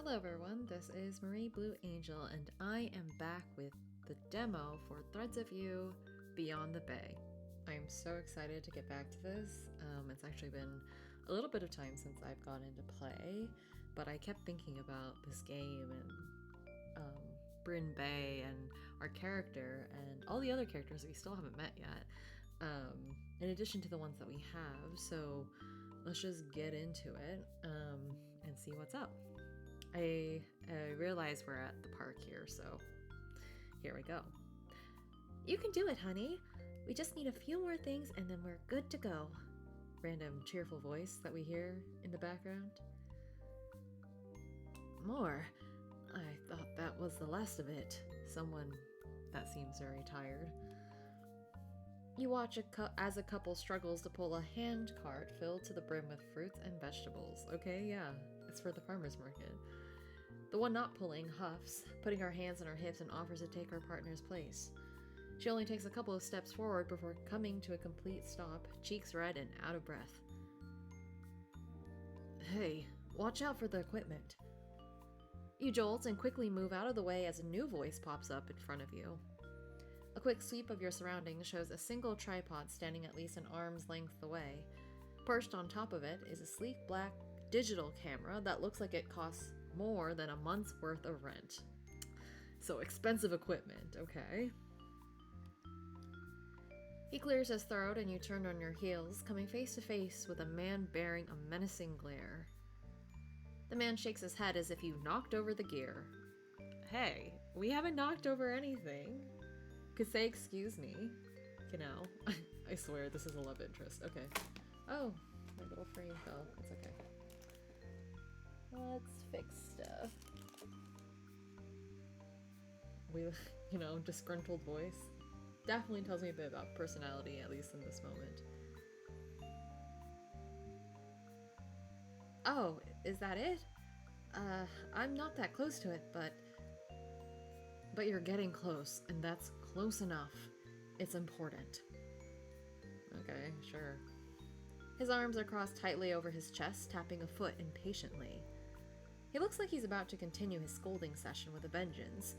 Hello everyone, this is Marie Blue Angel, and I am back with the demo for Threads of You Beyond the Bay. I am so excited to get back to this. It's actually been a little bit of time since I've gone into play, but I kept thinking about this game and Brine Bay and our character and all the other characters that we still haven't met yet, in addition to the ones that we have. So let's just get into it and see what's up. I realize we're at the park here, so here we go. You can do it, honey. We just need a few more things and then we're good to go. Random cheerful voice that we hear in the background. More? I thought that was the last of it. Someone that seems very tired. You watch as a couple struggles to pull a hand cart filled to the brim with fruits and vegetables. Okay, yeah, it's for the farmer's market. The one not pulling huffs, putting her hands on her hips and offers to take her partner's place. She only takes a couple of steps forward before coming to a complete stop, cheeks red and out of breath. Hey, watch out for the equipment. You jolt and quickly move out of the way as a new voice pops up in front of you. A quick sweep of your surroundings shows a single tripod standing at least an arm's length away. Perched on top of it is a sleek black digital camera that looks like it costs more than a month's worth of rent. So expensive equipment, okay. He clears his throat and you turn on your heels, coming face to face with a man bearing a menacing glare. The man shakes his head as if you knocked over the gear. Hey, we haven't knocked over anything. Could say excuse me. You know, I swear this is a love interest. Okay. Oh, my little frame fell. It's okay. Let's fix stuff. Disgruntled voice. Definitely tells me a bit about personality, at least in this moment. Oh, is that it? I'm not that close to it, but you're getting close, and that's close enough. It's important. Okay, sure. His arms are crossed tightly over his chest, tapping a foot impatiently. He looks like he's about to continue his scolding session with a vengeance.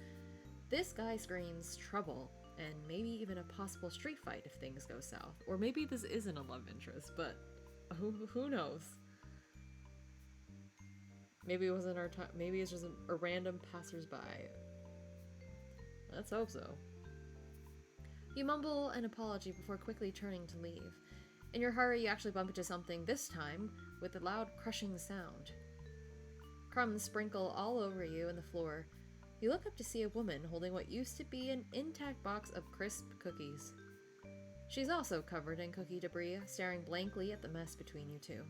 This guy screams trouble, and maybe even a possible street fight if things go south. Or maybe this isn't a love interest, but who knows? Maybe it wasn't our time. Maybe it's just a random passersby. Let's hope so. You mumble an apology before quickly turning to leave. In your hurry, you actually bump into something, this time with a loud crushing sound. Crumbs sprinkle all over you and the floor. You look up to see a woman holding what used to be an intact box of crisp cookies. She's also covered in cookie debris, staring blankly at the mess between you two.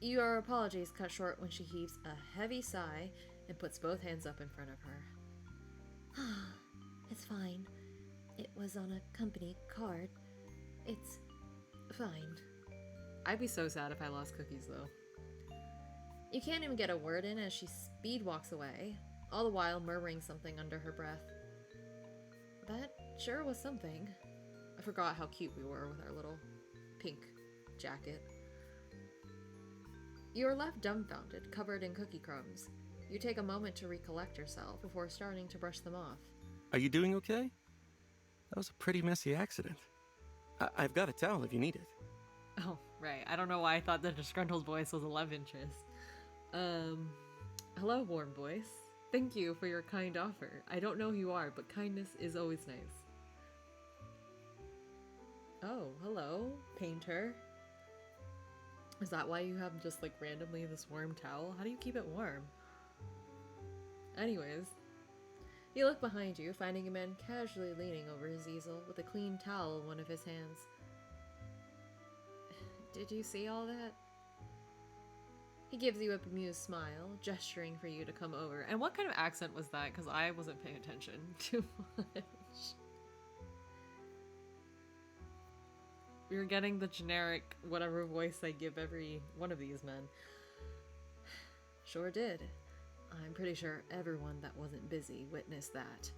Your apologies cut short when she heaves a heavy sigh and puts both hands up in front of her. It's fine. It was on a company card. It's fine. I'd be so sad if I lost cookies, though. You can't even get a word in as she speed walks away, all the while murmuring something under her breath. That sure was something. I forgot how cute we were with our little pink jacket. You are left dumbfounded, covered in cookie crumbs. You take a moment to recollect yourself before starting to brush them off. Are you doing okay? That was a pretty messy accident. I've got a towel if you need it. Oh, right. I don't know why I thought the disgruntled voice was a love interest. Hello, warm voice. Thank you for your kind offer. I don't know who you are, but kindness is always nice. Oh, hello, painter. Is that why you have just like randomly this warm towel? How do you keep it warm? Anyways, you look behind you, finding a man casually leaning over his easel with a clean towel in one of his hands. Did you see all that? He gives you a bemused smile, gesturing for you to come over. And what kind of accent was that? Because I wasn't paying attention too much. You're getting the generic whatever voice I give every one of these men. Sure did. I'm pretty sure everyone that wasn't busy witnessed that.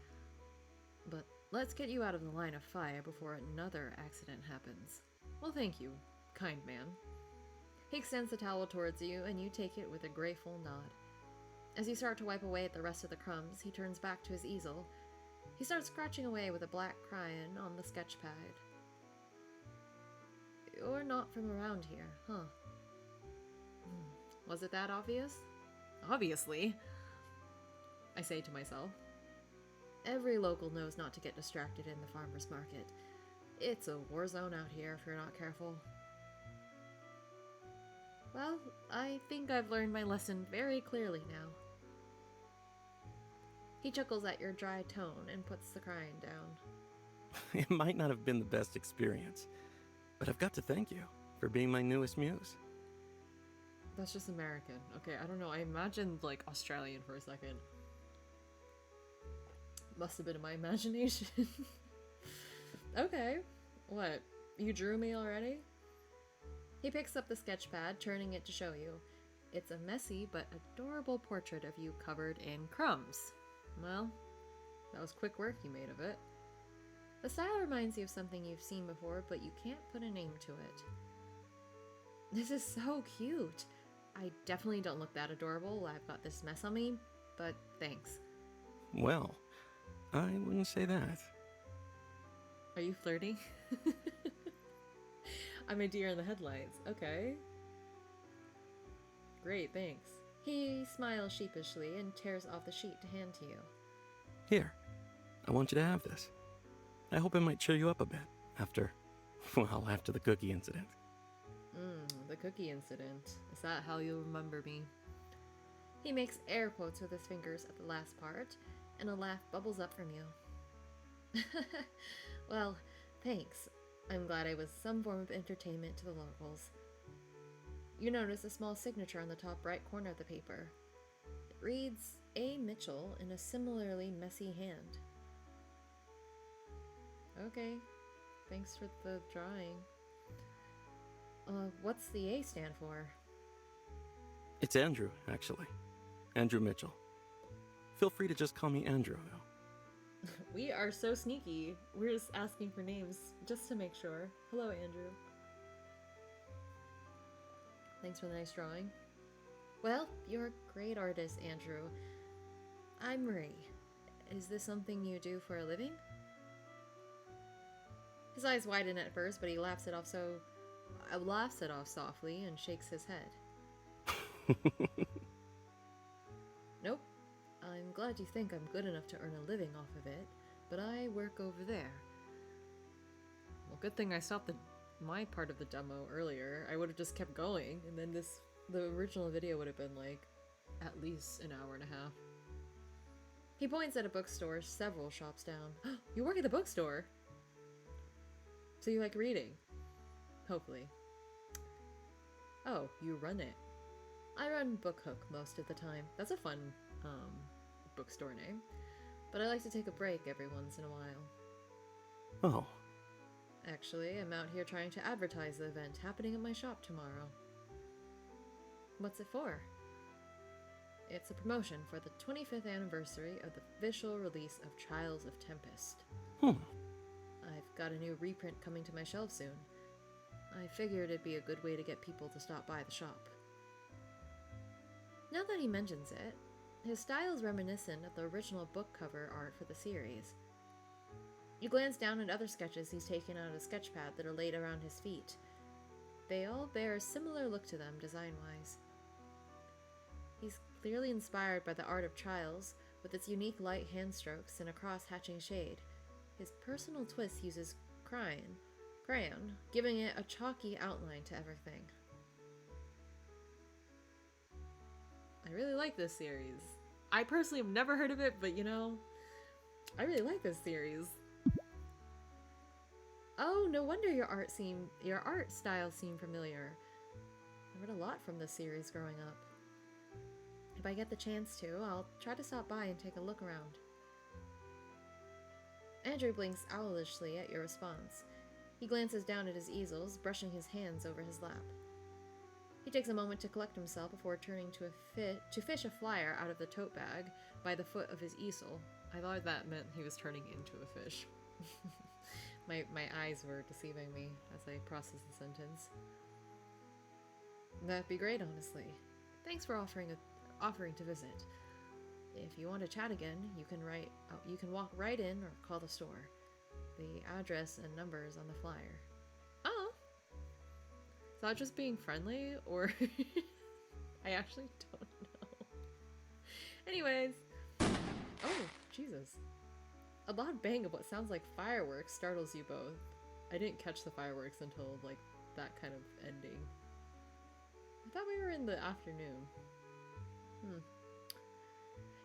But let's get you out of the line of fire before another accident happens. Well, thank you, kind man. He extends the towel towards you, and you take it with a grateful nod. As you start to wipe away at the rest of the crumbs, he turns back to his easel. He starts scratching away with a black crayon on the sketch pad. You're not from around here, huh? Was it that obvious? Obviously, I say to myself. Every local knows not to get distracted in the farmer's market. It's a war zone out here if you're not careful. Well, I think I've learned my lesson very clearly now. He chuckles at your dry tone and puts the crayon down. It might not have been the best experience, but I've got to thank you for being my newest muse. That's just American. Okay, I don't know. I imagined, like, Australian for a second. Must have been in my imagination. Okay. What? You drew me already? He picks up the sketch pad, turning it to show you. It's a messy but adorable portrait of you covered in crumbs. Well, that was quick work you made of it. The style reminds you of something you've seen before, but you can't put a name to it. This is so cute. I definitely don't look that adorable while I've got this mess on me, but thanks. Well, I wouldn't say that. Are you flirting? I'm a deer in the headlights. Okay. Great, thanks. He smiles sheepishly and tears off the sheet to hand to you. Here, I want you to have this. I hope it might cheer you up a bit after the cookie incident. The cookie incident. Is that how you'll remember me? He makes air quotes with his fingers at the last part, and a laugh bubbles up from you. Well, thanks. I'm glad I was some form of entertainment to the locals. You notice a small signature on the top right corner of the paper. It reads A. Mitchell in a similarly messy hand. Okay, thanks for the drawing. What's the A stand for? It's Andrew, actually. Andrew Mitchell. Feel free to just call me Andrew, though. We are so sneaky. We're just asking for names just to make sure. Hello, Andrew. Thanks for the nice drawing. Well, you're a great artist, Andrew. I'm Marie. Is this something you do for a living? His eyes widen at first, but he laughs it off softly and shakes his head. Nope. I'm glad you think I'm good enough to earn a living off of it, but I work over there. Well, good thing I stopped my part of the demo earlier. I would have just kept going, and then the original video would have been like at least an hour and a half. He points at a bookstore several shops down. You work at the bookstore? So you like reading? Hopefully. Oh, you run it. I run Book Hook most of the time. That's a fun bookstore name. But I like to take a break every once in a while. Oh. Actually, I'm out here trying to advertise the event happening at my shop tomorrow. What's it for? It's a promotion for the 25th anniversary of the official release of Trials of Tempest. I've got a new reprint coming to my shelves soon. I figured it'd be a good way to get people to stop by the shop. Now that he mentions it, his style is reminiscent of the original book cover art for the series. You glance down at other sketches he's taken out of a sketch pad that are laid around his feet. They all bear a similar look to them design-wise. He's clearly inspired by the art of Trials, with its unique light hand strokes and a cross-hatching shade. His personal twist uses crayon, giving it a chalky outline to everything. I really like this series. I personally have never heard of it, but you know, I really like this series. Oh, no wonder your art style seemed familiar. I read a lot from this series growing up. If I get the chance to, I'll try to stop by and take a look around. Andrew blinks owlishly at your response. He glances down at his easels, brushing his hands over his lap. He takes a moment to collect himself before turning to fish a flyer out of the tote bag by the foot of his easel. I thought that meant he was turning into a fish. My eyes were deceiving me as I processed the sentence. That'd be great, honestly. Thanks for offering to visit. If you want to chat again, you can walk right in or call the store. The address and number is on the flyer. Oh, is that just being friendly, or I actually don't know. Anyways, oh Jesus, a loud bang of what sounds like fireworks startles you both. I didn't catch the fireworks until like that kind of ending. I thought we were in the afternoon.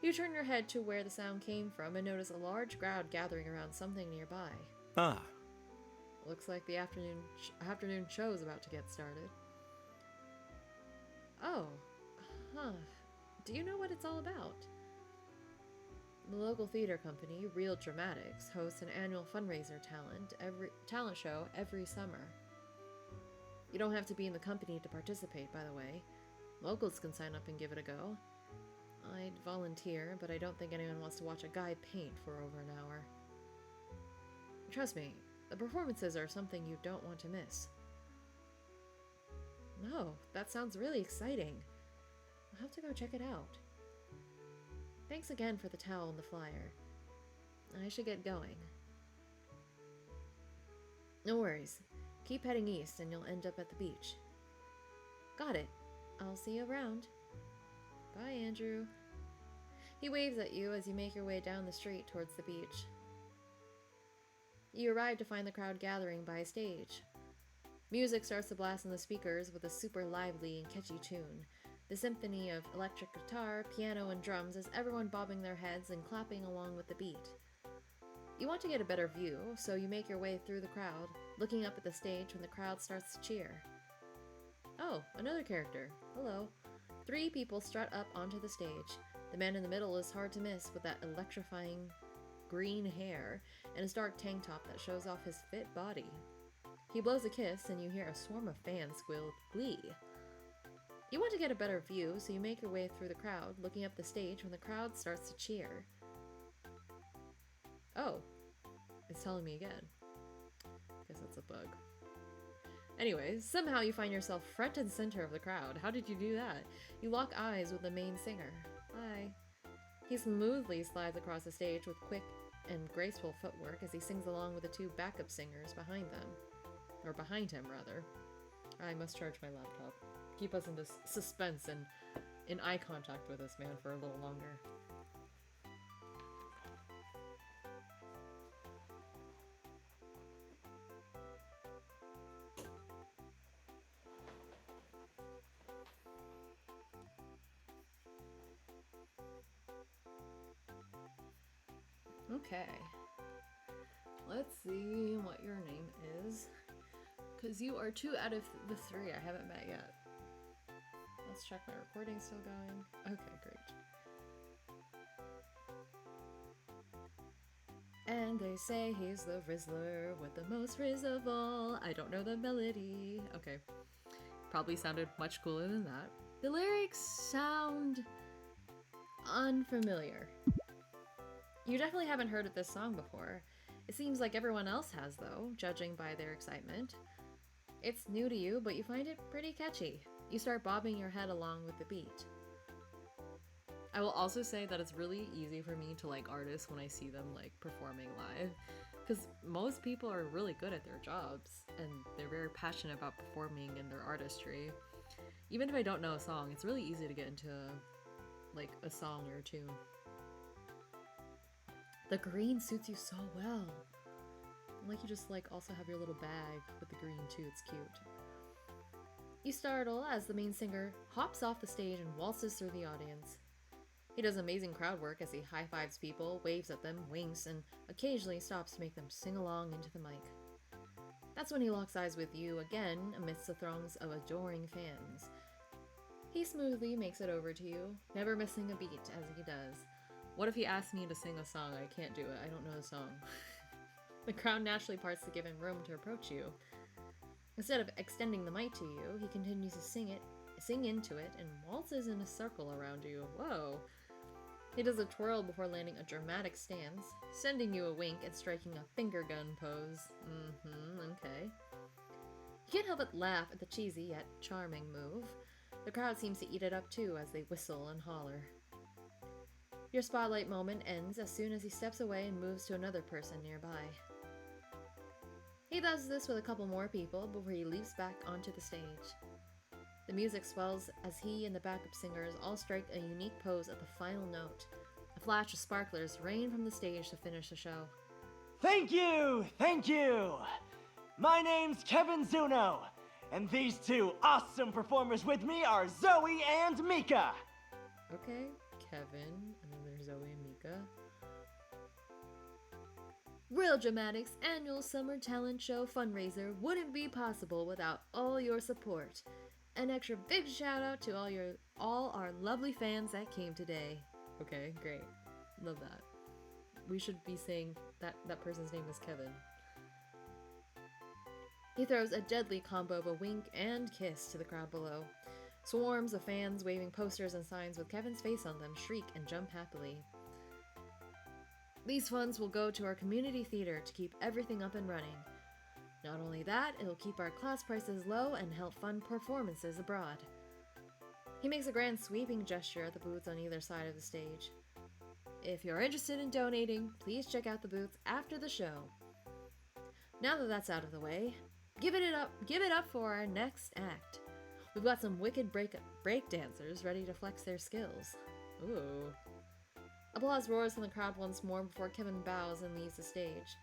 You turn your head to where the sound came from and notice a large crowd gathering around something nearby. Ah. Looks like the afternoon show is about to get started. Oh, huh. Do you know what it's all about? The local theater company, Real Dramatics, hosts an annual fundraiser talent show every summer. You don't have to be in the company to participate, by the way. Locals can sign up and give it a go. I'd volunteer, but I don't think anyone wants to watch a guy paint for over an hour. Trust me, the performances are something you don't want to miss. No, that sounds really exciting. I'll have to go check it out. Thanks again for the towel and the flyer. I should get going. No worries. Keep heading east and you'll end up at the beach. Got it. I'll see you around. Bye, Andrew. He waves at you as you make your way down the street towards the beach. You arrive to find the crowd gathering by a stage. Music starts to blast in the speakers with a super lively and catchy tune. The symphony of electric guitar, piano, and drums has everyone bobbing their heads and clapping along with the beat. You want to get a better view, so you make your way through the crowd, looking up at the stage when the crowd starts to cheer. Oh, another character. Hello. 3 people strut up onto the stage. The man in the middle is hard to miss with that electrifying green hair and his dark tank top that shows off his fit body. He blows a kiss and you hear a swarm of fans squeal with glee. You want to get a better view, so you make your way through the crowd, looking up the stage when the crowd starts to cheer. Oh, it's telling me again. Guess that's a bug. Anyways, somehow you find yourself front and center of the crowd. How did you do that? You lock eyes with the main singer. Hi. He smoothly slides across the stage with quick and graceful footwork as he sings along with the 2 backup singers behind them. Or behind him, rather. I must charge my laptop. Keep us in this suspense and in eye contact with this man for a little longer. Okay. Let's see what your name is. Because you are 2 out of the 3 I haven't met yet. Let's check my recording's still going. Okay, great. And they say he's the Rizzler with the most rizz of all. I don't know the melody. Okay. Probably sounded much cooler than that. The lyrics sound unfamiliar. You definitely haven't heard of this song before. It seems like everyone else has, though, judging by their excitement. It's new to you, but you find it pretty catchy. You start bobbing your head along with the beat. I will also say that it's really easy for me to like artists when I see them like performing live, because most people are really good at their jobs and they're very passionate about performing and their artistry. Even if I don't know a song, it's really easy to get into like a song or a tune. The green suits you so well. Like you just like also have your little bag with the green too, it's cute. You startle as the main singer hops off the stage and waltzes through the audience. He does amazing crowd work as he high-fives people, waves at them, winks, and occasionally stops to make them sing along into the mic. That's when he locks eyes with you again amidst the throngs of adoring fans. He smoothly makes it over to you, never missing a beat as he does. What if he asked me to sing a song? I can't do it. I don't know the song. The crowd naturally parts to give him room to approach you. Instead of extending the mic to you, he continues to sing into it, and waltzes in a circle around you. Whoa! He does a twirl before landing a dramatic stance, sending you a wink and striking a finger gun pose. Okay. You can't help but laugh at the cheesy yet charming move. The crowd seems to eat it up too as they whistle and holler. Your spotlight moment ends as soon as he steps away and moves to another person nearby. He does this with a couple more people before he leaps back onto the stage. The music swells as he and the backup singers all strike a unique pose at the final note. A flash of sparklers rain from the stage to finish the show. Thank you! Thank you! My name's Kevin Zuno, and these two awesome performers with me are Zoe and Mika! Okay, Kevin, and then there's Zoe and Mika. Real Dramatics annual summer talent show fundraiser wouldn't be possible without all your support. An extra big shout out to all our lovely fans that came today. Okay, great. Love that. We should be saying that person's name is Kevin. He throws a deadly combo of a wink and kiss to the crowd below. Swarms of fans waving posters and signs with Kevin's face on them shriek and jump happily. These funds will go to our community theater to keep everything up and running. Not only that, it'll keep our class prices low and help fund performances abroad. He makes a grand sweeping gesture at the booths on either side of the stage. If you're interested in donating, please check out the booths after the show. Now that that's out of the way, give it up for our next act. We've got some wicked break dancers ready to flex their skills. Ooh. Applause roars from the crowd once more before Kevin bows and leaves the stage.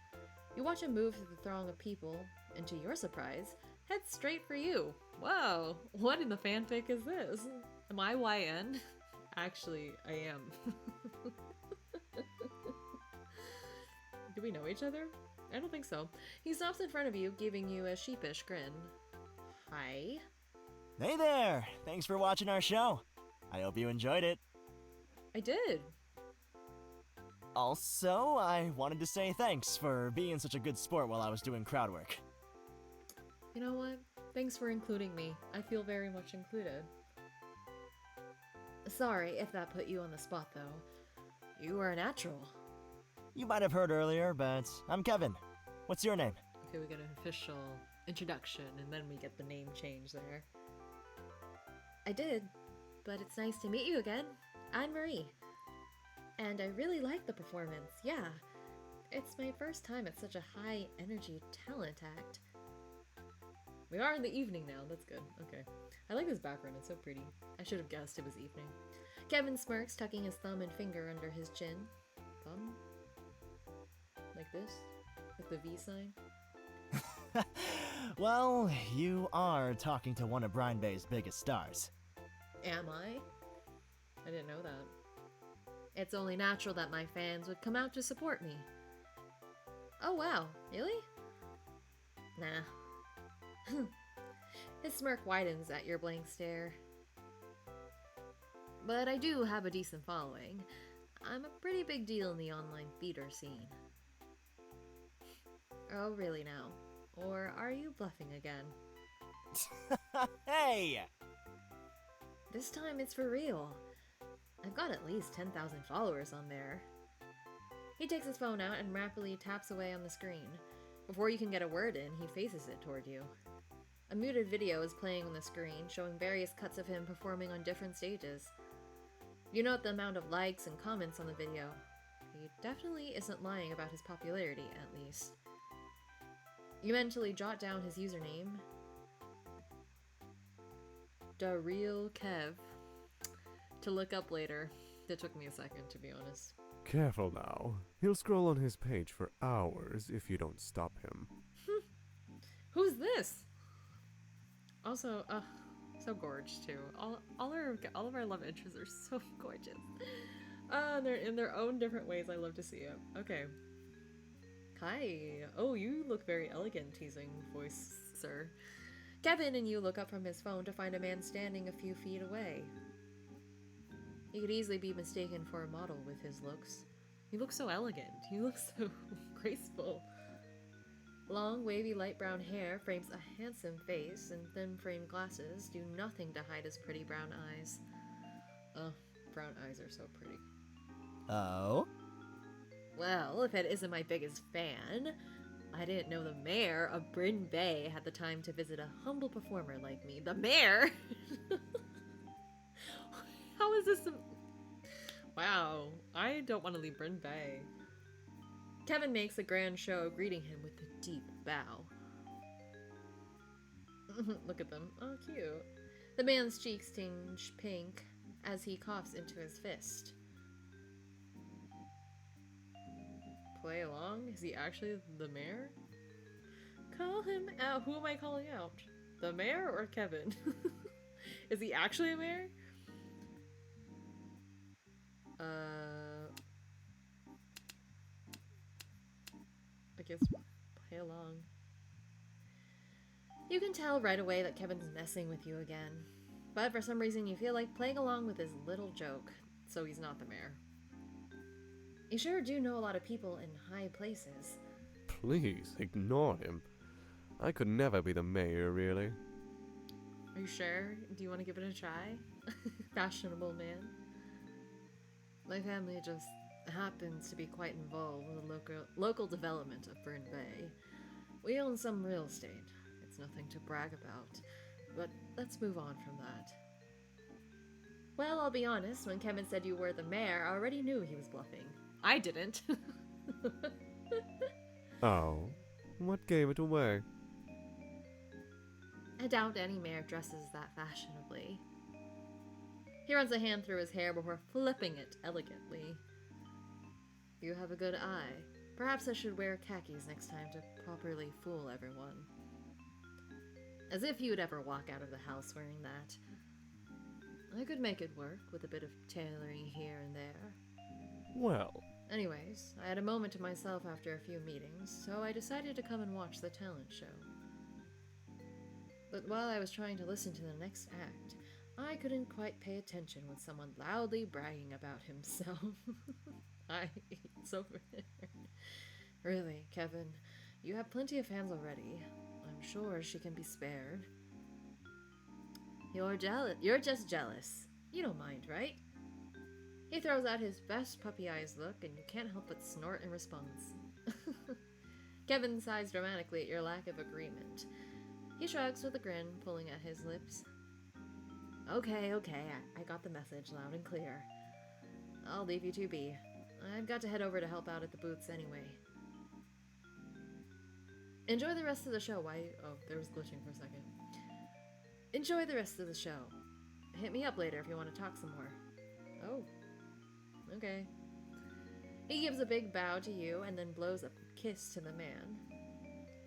You watch him move through the throng of people, and to your surprise, heads straight for you. Whoa, what in the fanfic is this? Am I YN? Actually, I am. Do we know each other? I don't think so. He stops in front of you, giving you a sheepish grin. Hi. Hey there! Thanks for watching our show. I hope you enjoyed it. I did. Also, I wanted to say thanks for being such a good sport while I was doing crowd work. You know what? Thanks for including me. I feel very much included. Sorry if that put you on the spot, though. You are a natural. You might have heard earlier, but I'm Kevin. What's your name? Okay, we get an official introduction, and then we get the name change there. I did, but it's nice to meet you again. I'm Marie. And I really like the performance, yeah. It's my first time at such a high-energy talent act. We are in the evening now, that's good. Okay. I like this background, it's so pretty. I should have guessed it was evening. Kevin smirks, tucking his thumb and finger under his chin. Thumb? Like this? With the V sign? Well, you are talking to one of Brine Bay's biggest stars. Am I? I didn't know that. It's only natural that my fans would come out to support me. Oh wow, really? Nah. His smirk widens at your blank stare. But I do have a decent following. I'm a pretty big deal in the online theater scene. Oh really now? Or are you bluffing again? Hey! This time it's for real. I've got at least 10,000 followers on there. He takes his phone out and rapidly taps away on the screen. Before you can get a word in, he faces it toward you. A muted video is playing on the screen, showing various cuts of him performing on different stages. You note the amount of likes and comments on the video. He definitely isn't lying about his popularity, at least. You mentally jot down his username. Da Real Kev. To look up later. It took me a second, to be honest. Careful now. He'll scroll on his page for hours if you don't stop him. Who's this? Also, so gorgeous too. All of our love interests are so gorgeous. They're in their own different ways. I love to see it. Okay. Hi. Oh, you look very elegant, teasing voice, sir. Kevin and you look up from his phone to find a man standing a few feet away. He could easily be mistaken for a model with his looks. He looks so elegant. He looks so graceful. Long, wavy, light brown hair frames a handsome face, and thin framed glasses do nothing to hide his pretty brown eyes. Oh, brown eyes are so pretty. Oh? Well, if Ed isn't my biggest fan, I didn't know the mayor of Brine Bay had the time to visit a humble performer like me. The mayor? How is this? Wow, I don't want to leave Brine Bay. Kevin makes a grand show, greeting him with a deep bow. Look at them. Oh, cute. The man's cheeks tinge pink as he coughs into his fist. Play along? Is he actually the mayor? Call him out. Who am I calling out? The mayor or Kevin? Is he actually a mayor? I guess play along. You can tell right away that Kevin's messing with you again. But for some reason you feel like playing along with his little joke, so he's not the mayor. You sure do know a lot of people in high places. Please, ignore him. I could never be the mayor, really. Are you sure? Do you want to give it a try? Fashionable man. My family just happens to be quite involved with the local development of Brine Bay. We own some real estate. It's nothing to brag about, but let's move on from that. Well, I'll be honest, when Kevin said you were the mayor, I already knew he was bluffing. I didn't. Oh, what gave it away? I doubt any mayor dresses that fashionably. He runs a hand through his hair before flipping it elegantly. You have a good eye. Perhaps I should wear khakis next time to properly fool everyone. As if you'd ever walk out of the house wearing that. I could make it work with a bit of tailoring here and there. Well, Anyways, I had a moment to myself after a few meetings, so I decided to come and watch the talent show. But while I was trying to listen to the next act, I couldn't quite pay attention with someone loudly bragging about himself. It's over there. Really, Kevin, you have plenty of fans already. I'm sure she can be spared. You're jealous. You're just jealous. You don't mind, right? He throws out his best puppy eyes look, and you can't help but snort in response. Kevin sighs dramatically at your lack of agreement. He shrugs with a grin, pulling at his lips. Okay, I got the message loud and clear. I'll leave you two be. I've got to head over to help out at the booths anyway. Enjoy the rest of the show. Oh, there was glitching for a second. Enjoy the rest of the show. Hit me up later if you want to talk some more. Oh. Okay. He gives a big bow to you and then blows a kiss to the man.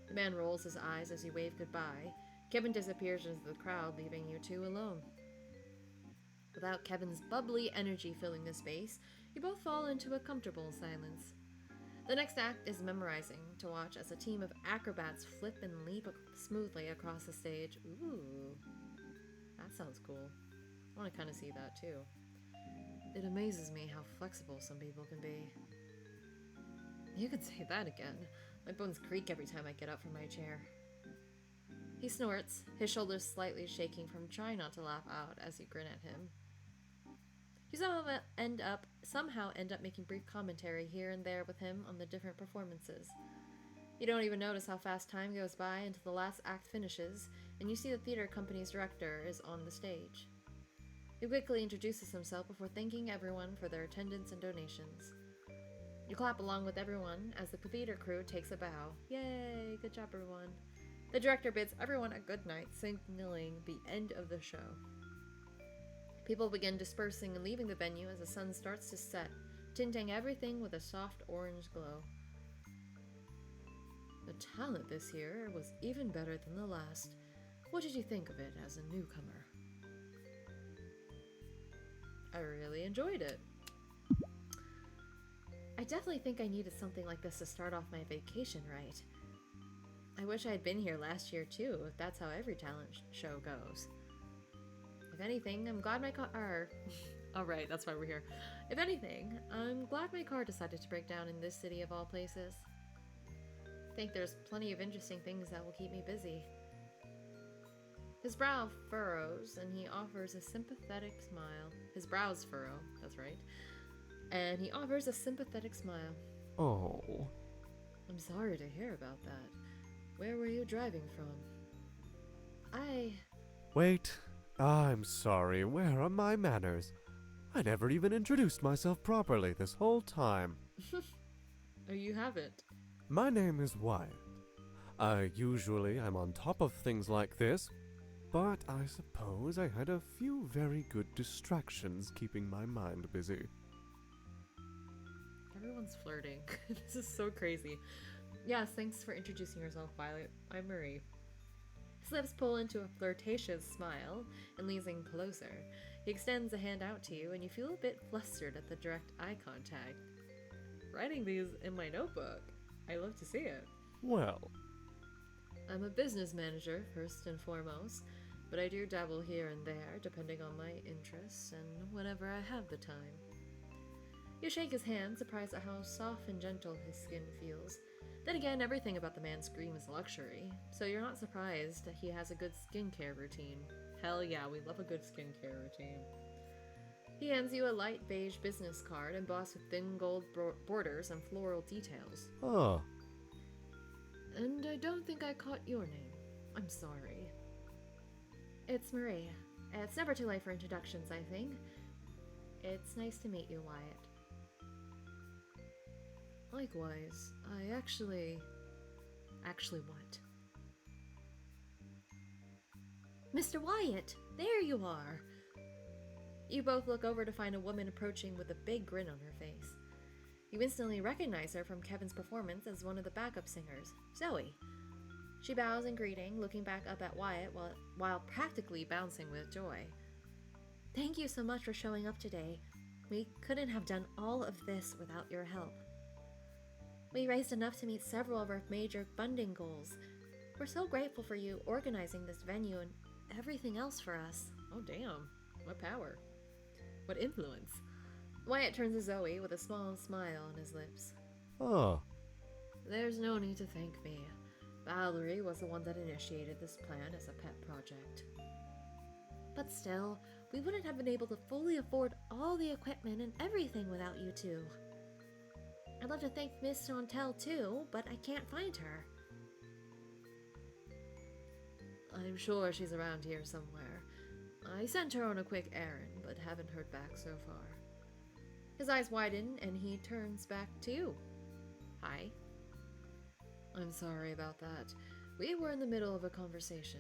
The man rolls his eyes as you wave goodbye. Kevin disappears into the crowd, leaving you two alone. Without Kevin's bubbly energy filling the space, you both fall into a comfortable silence. The next act is memorizing to watch as a team of acrobats flip and leap smoothly across the stage. Ooh, that sounds cool. I want to kind of see that too. It amazes me how flexible some people can be. You could say that again. My bones creak every time I get up from my chair. He snorts, his shoulders slightly shaking from trying not to laugh out as you grin at him. You somehow end up making brief commentary here and there with him on the different performances. You don't even notice how fast time goes by until the last act finishes, and you see the theater company's director is on the stage. He quickly introduces himself before thanking everyone for their attendance and donations. You clap along with everyone as the theater crew takes a bow. Yay, good job everyone. The director bids everyone a good night, signaling the end of the show. People begin dispersing and leaving the venue as the sun starts to set, tinting everything with a soft orange glow. The talent this year was even better than the last. What did you think of it as a newcomer? I really enjoyed it. I definitely think I needed something like this to start off my vacation right. I wish I had been here last year too, if that's how every talent show goes. If anything, I'm glad my car... Alright, that's why we're here. If anything, I'm glad my car decided to break down in this city of all places. I think there's plenty of interesting things that will keep me busy. His brow furrows, and he offers a sympathetic smile. His brows furrow, that's right. And he offers a sympathetic smile. oh, I'm sorry to hear about that. Where were you driving from? Wait, I'm sorry, where are my manners? I never even introduced myself properly this whole time. Oh, you haven't. My name is Wyatt. Usually I'm on top of things like this, but I suppose I had a few very good distractions keeping my mind busy. Everyone's flirting. This is so crazy. Yes, thanks for introducing yourself, Violet. I'm Marie. His lips pull into a flirtatious smile and leans in closer. He extends a hand out to you, and you feel a bit flustered at the direct eye contact. Writing these in my notebook. I love to see it. Well, I'm a business manager, first and foremost, but I do dabble here and there, depending on my interests and whenever I have the time. You shake his hand, surprised at how soft and gentle his skin feels. Then again, everything about the man screams luxury, so you're not surprised that he has a good skincare routine. Hell yeah, we love a good skincare routine. He hands you a light beige business card embossed with thin gold borders and floral details. oh, And I don't think I caught your name. I'm sorry. It's Marie. It's never too late for introductions, I think. It's nice to meet you, Wyatt. Likewise, I actually what? Mr. Wyatt, there you are! You both look over to find a woman approaching with a big grin on her face. You instantly recognize her from Kevin's performance as one of the backup singers, Zoe. She bows in greeting, looking back up at Wyatt while practically bouncing with joy. Thank you so much for showing up today. We couldn't have done all of this without your help. We raised enough to meet several of our major funding goals. We're so grateful for you organizing this venue and everything else for us. Oh damn, what power. What influence. Wyatt turns to Zoe with a small smile on his lips. oh, There's no need to thank me. Valerie was the one that initiated this plan as a pet project. But still, we wouldn't have been able to fully afford all the equipment and everything without you two. I'd love to thank Miss Chantel too, but I can't find her. I'm sure she's around here somewhere. I sent her on a quick errand, but haven't heard back so far. His eyes widen, and he turns back to you. Hi. I'm sorry about that. We were in the middle of a conversation.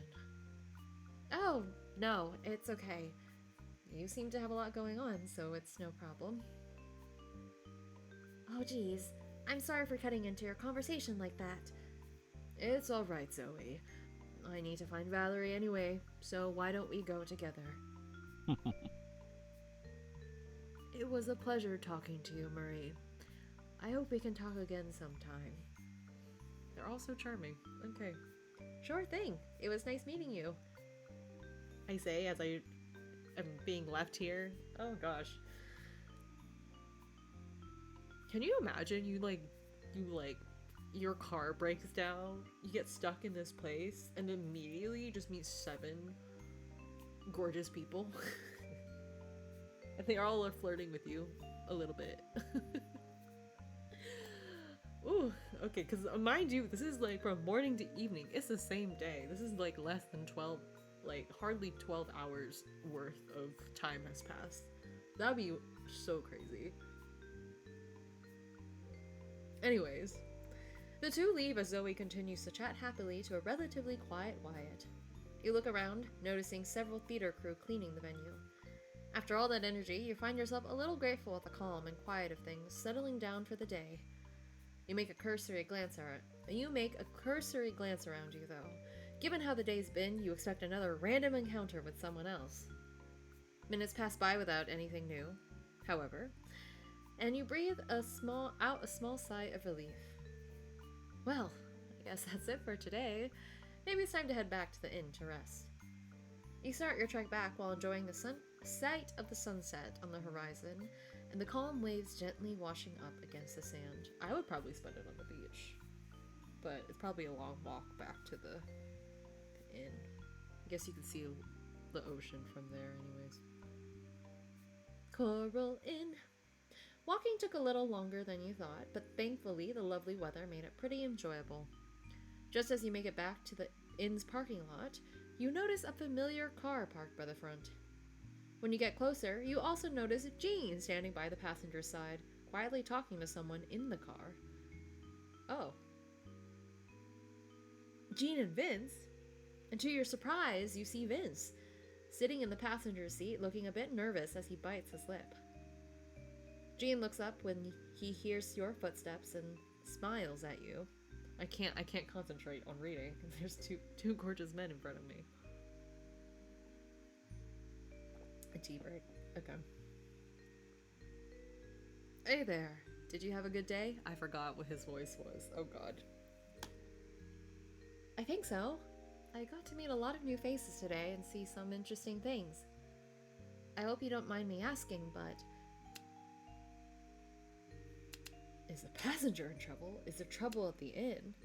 Oh, no, it's okay. You seem to have a lot going on, so it's no problem. Oh, geez. I'm sorry for cutting into your conversation like that. It's alright, Zoe. I need to find Valerie anyway, so why don't we go together? It was a pleasure talking to you, Marie. I hope we can talk again sometime. They're all so charming. Okay. Sure thing. It was nice meeting you. I say as I am being left here. Oh gosh. Can you imagine your car breaks down, you get stuck in this place, and immediately you just meet 7 gorgeous people? And they all are flirting with you a little bit. Ooh, okay, because mind you, this is like from morning to evening. It's the same day. This is like less than 12, like hardly 12 hours worth of time has passed. That'd be so crazy. Anyways, the two leave as Zoe continues to chat happily to a relatively quiet Wyatt. You look around, noticing several theater crew cleaning the venue. After all that energy, you find yourself a little grateful at the calm and quiet of things settling down for the day. You make a cursory glance around you, though. Given how the day's been, you expect another random encounter with someone else. Minutes pass by without anything new, however, and you breathe a small sigh of relief. Well, I guess that's it for today. Maybe it's time to head back to the inn to rest. You start your trek back while enjoying the sight of the sunset on the horizon and the calm waves gently washing up against the sand. I would probably spend it on the beach, but it's probably a long walk back to the inn. I guess you can see the ocean from there anyways. Coral Inn, Walking took a little longer than you thought, but thankfully the lovely weather made it pretty enjoyable. Just as you make it back to the inn's parking lot, you notice a familiar car parked by the front. When you get closer, you also notice Jean standing by the passenger's side, quietly talking to someone in the car. Oh. Jean and Vince? And to your surprise, you see Vince, sitting in the passenger seat looking a bit nervous as he bites his lip. Jean looks up when he hears your footsteps and smiles at you. I can't concentrate on reading. There's two gorgeous men in front of me. A T-bird. Okay. Hey there. Did you have a good day? I forgot what his voice was. Oh god. I think so. I got to meet a lot of new faces today and see some interesting things. I hope you don't mind me asking, but... is the passenger in trouble? Is there trouble at the inn?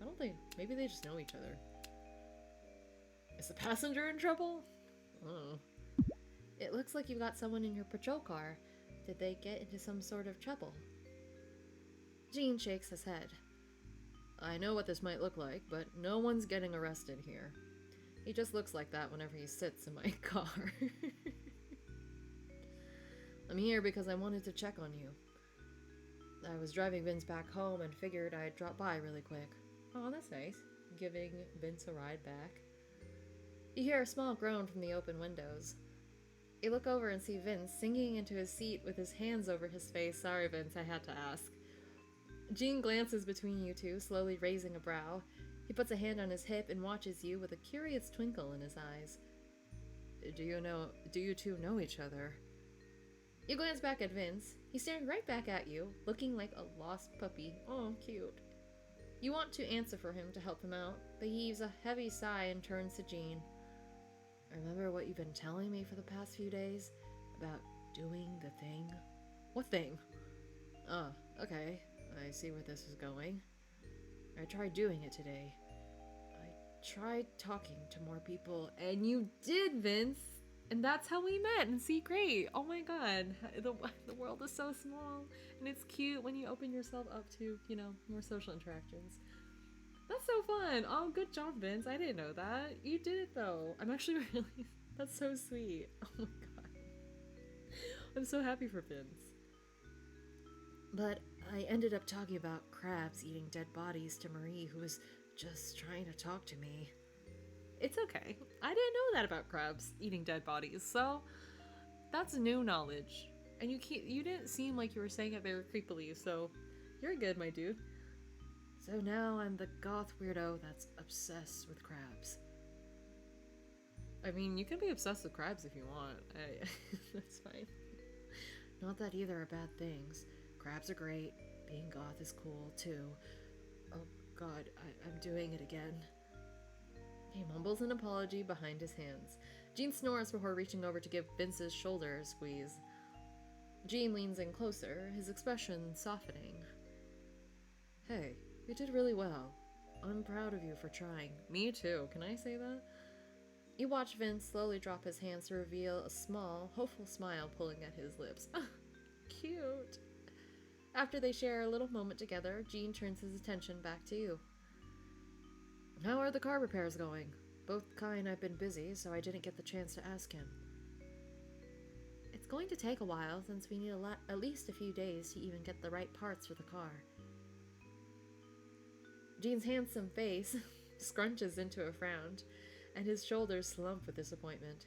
I don't think... maybe they just know each other. Is the passenger in trouble? Oh. It looks like you've got someone in your patrol car. Did they get into some sort of trouble? Jean shakes his head. I know what this might look like, but no one's getting arrested here. He just looks like that whenever he sits in my car. I'm here because I wanted to check on you. I was driving Vince back home and figured I'd drop by really quick. Oh, that's nice. Giving Vince a ride back. You hear a small groan from the open windows. You look over and see Vince sinking into his seat with his hands over his face. Sorry, Vince, I had to ask. Jean glances between you two, slowly raising a brow. He puts a hand on his hip and watches you with a curious twinkle in his eyes. Do you two know each other? You glance back at Vince. He's staring right back at you, looking like a lost puppy. Oh, cute. You want to answer for him to help him out, but he heaves a heavy sigh and turns to Jean. Remember what you've been telling me for the past few days? About doing the thing? What thing? Oh, okay. I see where this is going. I tried doing it today. I tried talking to more people, and you did, Vince! And that's how we met, and see, great! Oh my god, the world is so small, and it's cute when you open yourself up to, you know, more social interactions. That's so fun! Oh, good job, Vince. I didn't know that. You did it, though. I'm actually really... that's so sweet. Oh my god. I'm so happy for Vince. But I ended up talking about crabs eating dead bodies to Marie, who was just trying to talk to me. It's okay. I didn't know that about crabs eating dead bodies, so that's new knowledge. And you didn't seem like you were saying it very creepily, so you're good, my dude. So now I'm the goth weirdo that's obsessed with crabs. I mean, you can be obsessed with crabs if you want. That's fine. Not that either are bad things. Crabs are great. Being goth is cool, too. Oh god, I'm doing it again. He mumbles an apology behind his hands. Jean snores before reaching over to give Vince's shoulder a squeeze. Jean leans in closer, his expression softening. Hey, you did really well. I'm proud of you for trying. Me too. Can I say that? You watch Vince slowly drop his hands to reveal a small, hopeful smile pulling at his lips. Cute. After they share a little moment together, Jean turns his attention back to you. How are the car repairs going? Both Kai and I've been busy, so I didn't get the chance to ask him. It's going to take a while, since we need at least a few days to even get the right parts for the car. Jean's handsome face scrunches into a frown, and his shoulders slump with disappointment.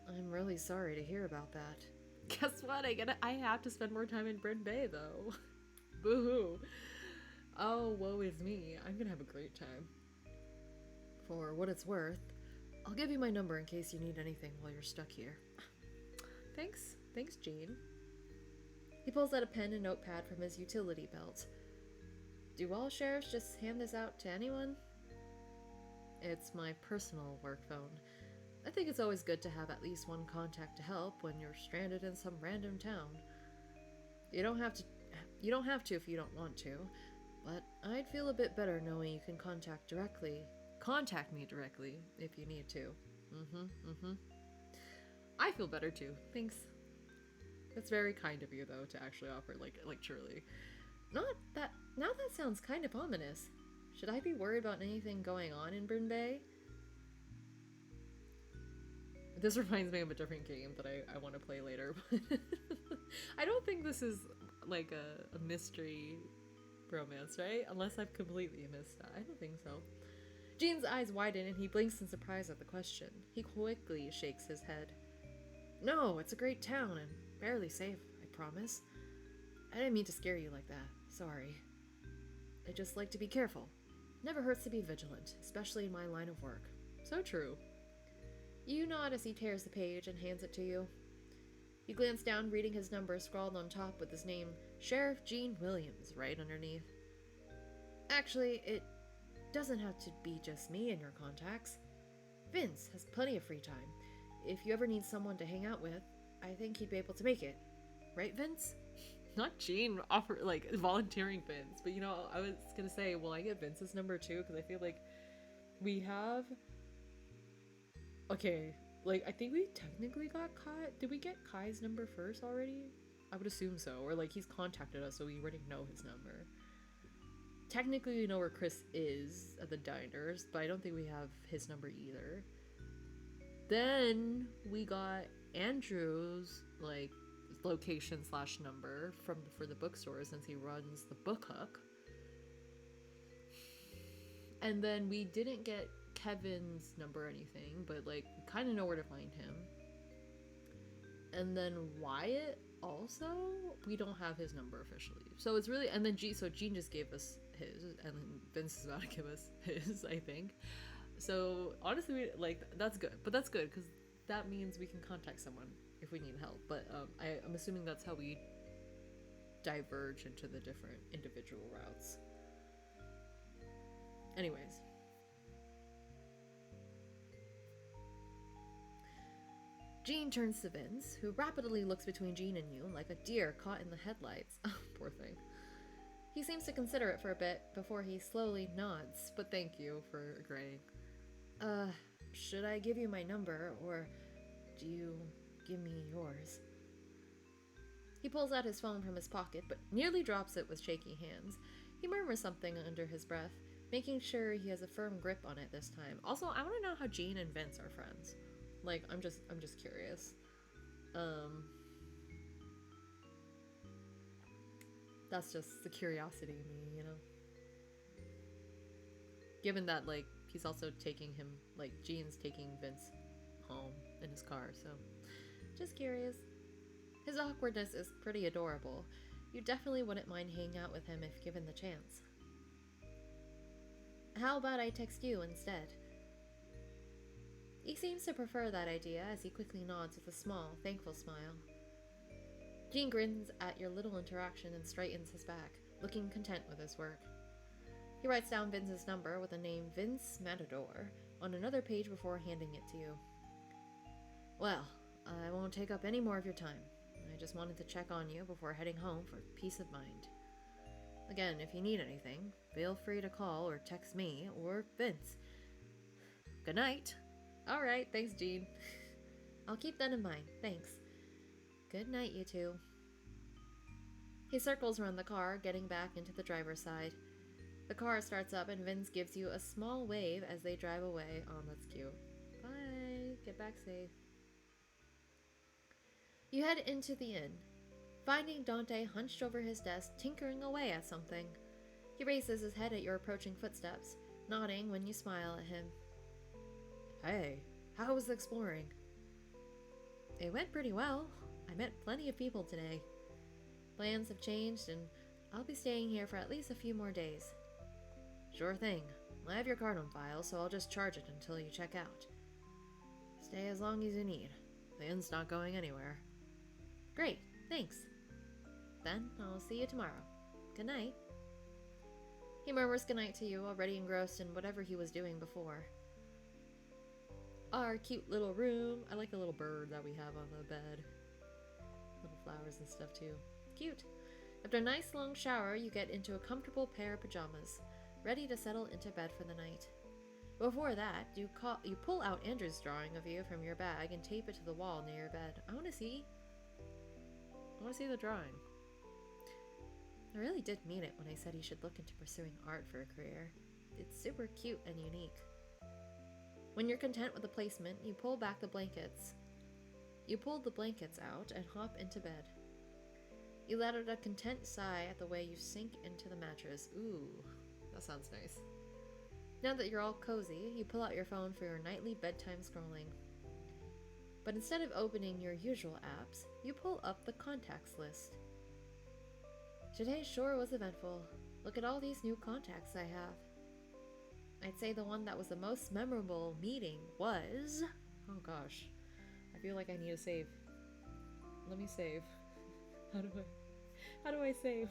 I'm really sorry to hear about that. Guess what? I have to spend more time in Brine Bay, though. Boo-hoo. Oh, woe is me. I'm gonna have a great time. For what it's worth, I'll give you my number in case you need anything while you're stuck here. Thanks, Jean. He pulls out a pen and notepad from his utility belt. Do all sheriffs just hand this out to anyone? It's my personal work phone. I think it's always good to have at least one contact to help when you're stranded in some random town. You don't have to if you don't want to, but I'd feel a bit better knowing you can contact me directly if you need to. I feel better too. Thanks. That's very kind of you, though, to actually offer, like truly. Not that. Now that sounds kind of ominous. Should I be worried about anything going on in Brine Bay? This reminds me of a different game that I want to play later. But I don't think this is like a mystery romance, right? Unless I've completely missed that. I don't think so. Gene's eyes widen and he blinks in surprise at the question. He quickly shakes his head. No, it's a great town and barely safe, I promise. I didn't mean to scare you like that. Sorry. I just like to be careful. Never hurts to be vigilant, especially in my line of work. So true. You nod as he tears the page and hands it to you. You glance down, reading his number scrawled on top with his name, Sheriff Gene Williams, right underneath. Actually, it doesn't have to be just me in your contacts. Vince has plenty of free time. If you ever need someone to hang out with, I think he'd be able to make it. Right, Vince? Not Gene volunteering Vince, but I was gonna say, will I get Vince's number too? Because I feel like we have... Okay, I think we technically got Kai. Did we get Kai's number first already? I would assume so. Or he's contacted us, so we already know his number. Technically, we know where Chris is at the diners, but I don't think we have his number either. Then we got Andrew's location / number for the bookstore since he runs the book hook. And then we didn't get Kevin's number or anything, but we kind of know where to find him. And then Wyatt also, we don't have his number officially. So it's really, and then Gene just gave us his, and then Vince is about to give us his, I think. So honestly, that's good. But that's good because that means we can contact someone if we need help. But I'm assuming that's how we diverge into the different individual routes. Anyways. Gene turns to Vince, who rapidly looks between Gene and you like a deer caught in the headlights. Oh, poor thing. He seems to consider it for a bit before he slowly nods, but thank you for agreeing. Should I give you my number, or do you give me yours? He pulls out his phone from his pocket, but nearly drops it with shaky hands. He murmurs something under his breath, making sure he has a firm grip on it this time. Also, I want to know how Gene and Vince are friends. I'm just curious. That's just the curiosity in me, Given that, he's also taking him, Gene's taking Vince home in his car, so just curious. His awkwardness is pretty adorable. You definitely wouldn't mind hanging out with him if given the chance. How about I text you instead? He seems to prefer that idea as he quickly nods with a small, thankful smile. Gene grins at your little interaction and straightens his back, looking content with his work. He writes down Vince's number with the name Vince Matador on another page before handing it to you. Well, I won't take up any more of your time. I just wanted to check on you before heading home for peace of mind. Again, if you need anything, feel free to call or text me or Vince. Good night. All right, thanks, Gene. I'll keep that in mind, thanks. Good night, you two. He circles around the car, getting back into the driver's side. The car starts up and Vince gives you a small wave as they drive away. Oh, that's cute. Bye. Get back safe. You head into the inn, finding Dante hunched over his desk, tinkering away at something. He raises his head at your approaching footsteps, nodding when you smile at him. Hey, how was the exploring? It went pretty well. I met plenty of people today. Plans have changed, and I'll be staying here for at least a few more days. Sure thing. I have your card on file, so I'll just charge it until you check out. Stay as long as you need. The inn's not going anywhere. Great, thanks. Then I'll see you tomorrow. Good night. He murmurs goodnight to you, already engrossed in whatever he was doing before. Our cute little room. I like the little bird that we have on the bed. Little flowers and stuff too. Cute. After a nice long shower, you get into a comfortable pair of pajamas, ready to settle into bed for the night. Before that, you pull out Andrew's drawing of you from your bag and tape it to the wall near your bed. I want to see. I want to see the drawing. I really did mean it when I said he should look into pursuing art for a career. It's super cute and unique. When you're content with the placement, you pull back the blankets. You pull the blankets out and hop into bed. You let out a content sigh at the way you sink into the mattress. Ooh, that sounds nice. Now that you're all cozy, you pull out your phone for your nightly bedtime scrolling. But instead of opening your usual apps, you pull up the contacts list. Today sure was eventful. Look at all these new contacts I have. I'd say the one that was the most memorable meeting was... Oh gosh. I feel like I need to save. Let me save. How do I save?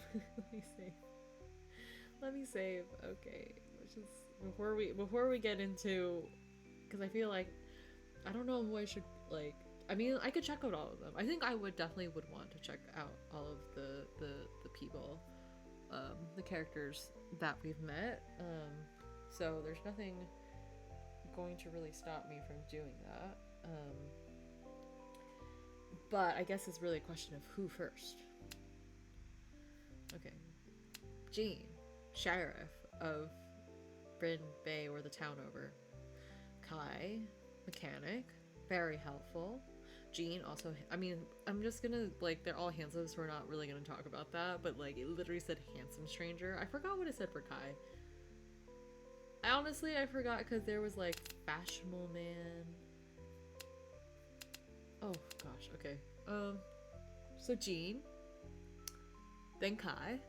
Let me save. Okay. Let's just before we get into, because I feel like I don't know who I should like. I mean, I could check out all of them. I think I would definitely want to check out all of the people, the characters that we've met. So there's nothing going to really stop me from doing that. But I guess it's really a question of who first. Okay. Jean, sheriff of Brine Bay, or the town over. Kai, mechanic, very helpful. Jean also, I mean, I'm just gonna, like, they're all handsome, so we're not really gonna talk about that, but, like, it literally said handsome stranger. I forgot what it said for Kai. I forgot, because there was, like, fashionable man. Oh, gosh, okay. So Jean, then Kai,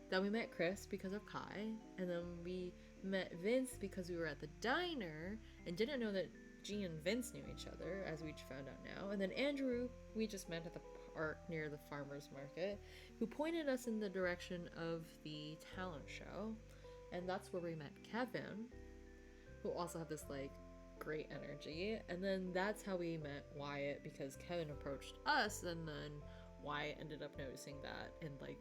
then we met Chris because of Kai, and then we met Vince because we were at the diner and didn't know that Jean and Vince knew each other, as we found out now. And then Andrew, we just met at the park near the farmer's market, who pointed us in the direction of the talent show. And that's where we met Kevin, who also had this, like, great energy. And then that's how we met Wyatt, because Kevin approached us, and then Wyatt ended up noticing that and, like,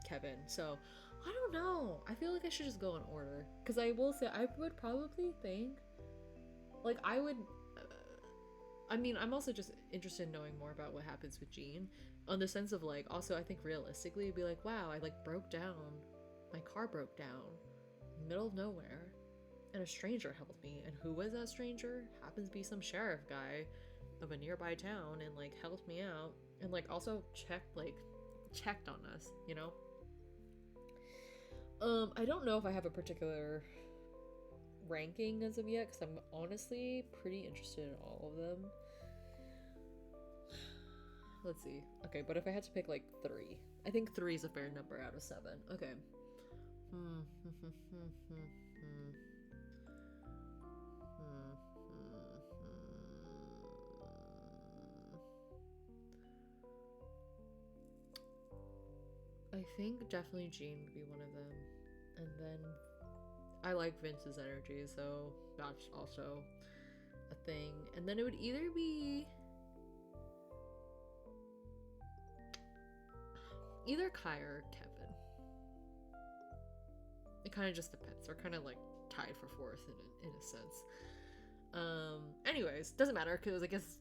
Kevin. So I don't know, I feel like I should just go in order, because I will say I would probably think, like, I would I mean, I'm also just interested in knowing more about what happens with Jean, on the sense of, like, also I think realistically it'd be like, wow, I, like, broke down, my car broke down middle of nowhere, and a stranger helped me. And who was that stranger? Happens to be some sheriff guy of a nearby town, and, like, helped me out, and, like, also checked on us, you know? I don't know if I have a particular ranking as of yet, because I'm honestly pretty interested in all of them. Let's see. Okay, but if I had to pick, like, 3, I think 3 is a fair number out of 7. Okay. I think definitely Jean would be one of them. And then I like Vince's energy, so that's also a thing. And then it would either be either Kai or Kevin. It kind of just depends. They're kind of, like, tied for 4th in a sense. Anyways, doesn't matter, because I guess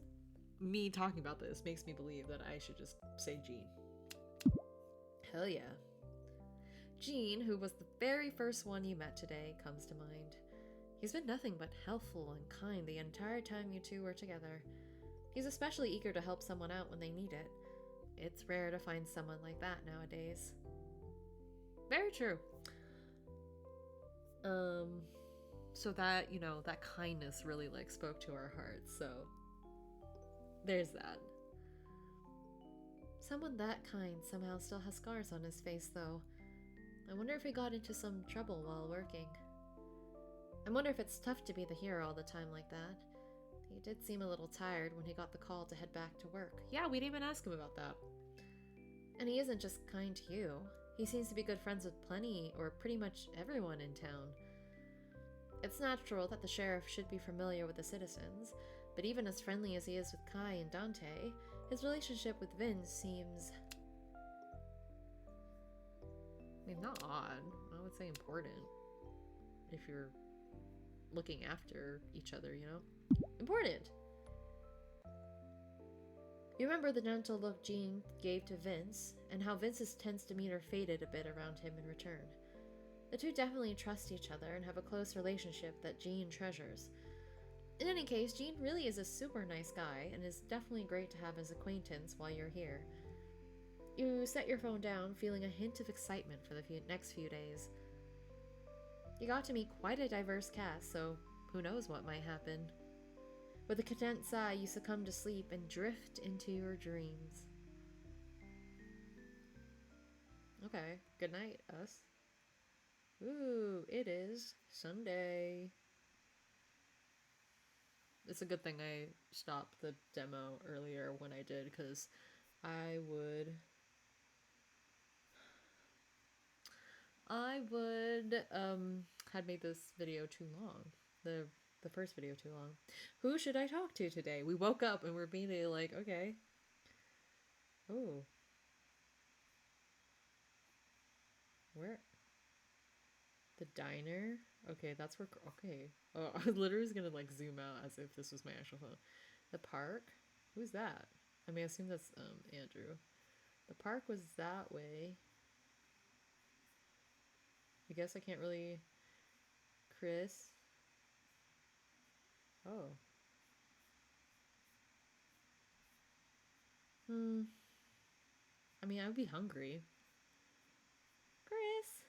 me talking about this makes me believe that I should just say Jean. Hell yeah. Jean, who was the very first one you met today, comes to mind. He's been nothing but helpful and kind the entire time you two were together. He's especially eager to help someone out when they need it. It's rare to find someone like that nowadays. Very true. So that, you know, that kindness really, like, spoke to our hearts, so there's that. Someone that kind somehow still has scars on his face, though. I wonder if he got into some trouble while working. I wonder if it's tough to be the hero all the time like that. He did seem a little tired when he got the call to head back to work. Yeah, we didn't even ask him about that. And he isn't just kind to you. He seems to be good friends with plenty, or pretty much everyone in town. It's natural that the sheriff should be familiar with the citizens, but even as friendly as he is with Kai and Dante, his relationship with Vince seems... I mean, not odd. I would say important. If you're looking after each other, you know? Important! You remember the gentle look Jean gave to Vince, and how Vince's tense demeanor faded a bit around him in return. The two definitely trust each other and have a close relationship that Jean treasures. In any case, Jean really is a super nice guy and is definitely great to have as acquaintance while you're here. You set your phone down, feeling a hint of excitement for the next few days. You got to meet quite a diverse cast, so who knows what might happen. With a content sigh, you succumb to sleep and drift into your dreams. Okay, good night, us. Ooh, it is Sunday. It's a good thing I stopped the demo earlier when I did, because I would had made this video too long. The first video too long. Who should I talk to today? We woke up and we're immediately like, okay. Oh. Where? The diner? Okay, that's where, okay. Oh, I literally was gonna like zoom out as if this was my actual phone. The park? Who's that? I mean, I assume that's Andrew. The park was that way. I guess I can't really... Chris? Oh. I mean, I would be hungry. Chris?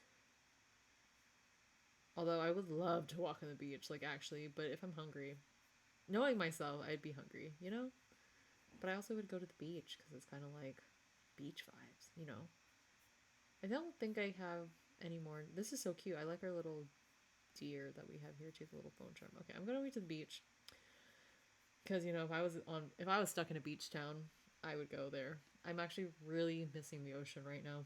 Although I would love to walk on the beach, like actually, but if I'm hungry, knowing myself, I'd be hungry, you know? But I also would go to the beach because it's kind of like beach vibes, you know? I don't think I have any more. This is so cute. I like our little deer that we have here too, the little bone charm. Okay, I'm going to the beach. Because, you know, if I was stuck in a beach town, I would go there. I'm actually really missing the ocean right now.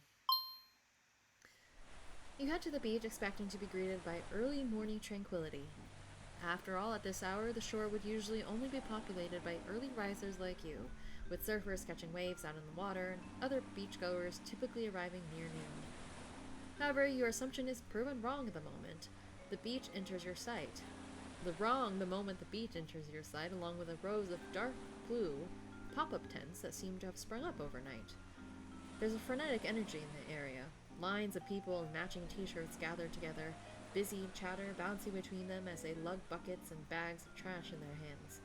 You head to the beach expecting to be greeted by early morning tranquility. After all, at this hour, the shore would usually only be populated by early risers like you, with surfers catching waves out in the water and other beachgoers typically arriving near noon. However, your assumption is proven wrong at the moment. The beach enters your sight. The moment the beach enters your sight, along with a rows of dark blue pop-up tents that seem to have sprung up overnight. There's a frenetic energy in the area. Lines of people in matching t-shirts gather together, busy chatter bouncing between them as they lug buckets and bags of trash in their hands.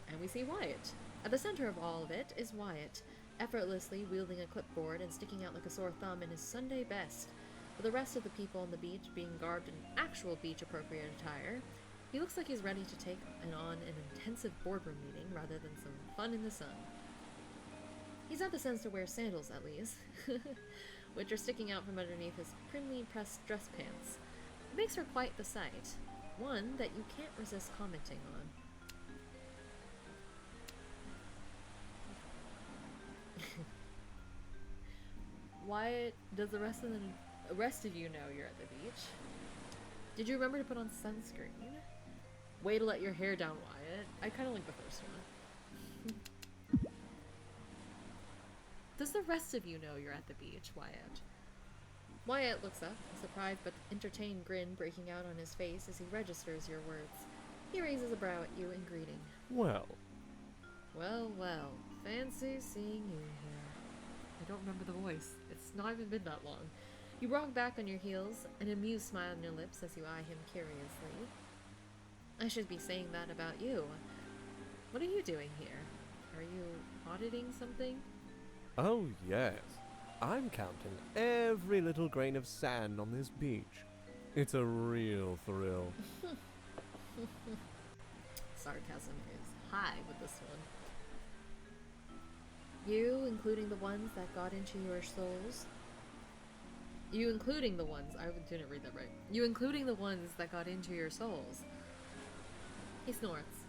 And we see Wyatt. At the center of all of it is Wyatt, effortlessly wielding a clipboard and sticking out like a sore thumb in his Sunday best. With the rest of the people on the beach being garbed in actual beach-appropriate attire, he looks like he's ready to take on an intensive boardroom meeting rather than some fun in the sun. He's not the sense to wear sandals, at least, which are sticking out from underneath his primly pressed dress pants. It makes for quite the sight, one that you can't resist commenting on. Why does the rest of you know you're at the beach? Did you remember to put on sunscreen? Way to let your hair down, Wyatt. I kind of like the first one. Does the rest of you know you're at the beach, Wyatt? Wyatt looks up, a surprised but entertained grin breaking out on his face as he registers your words. He raises a brow at you in greeting. Well. Well, well. Fancy seeing you here. I don't remember the voice. It's not even been that long. You rock back on your heels, an amused smile on your lips as you eye him curiously. I should be saying that about you. What are you doing here? Are you auditing something? Oh, yes. I'm counting every little grain of sand on this beach. It's a real thrill. Sarcasm is high with this one. You, including the ones that got into your souls. You, including the ones... I didn't read that right. You, including the ones that got into your souls. He snorts.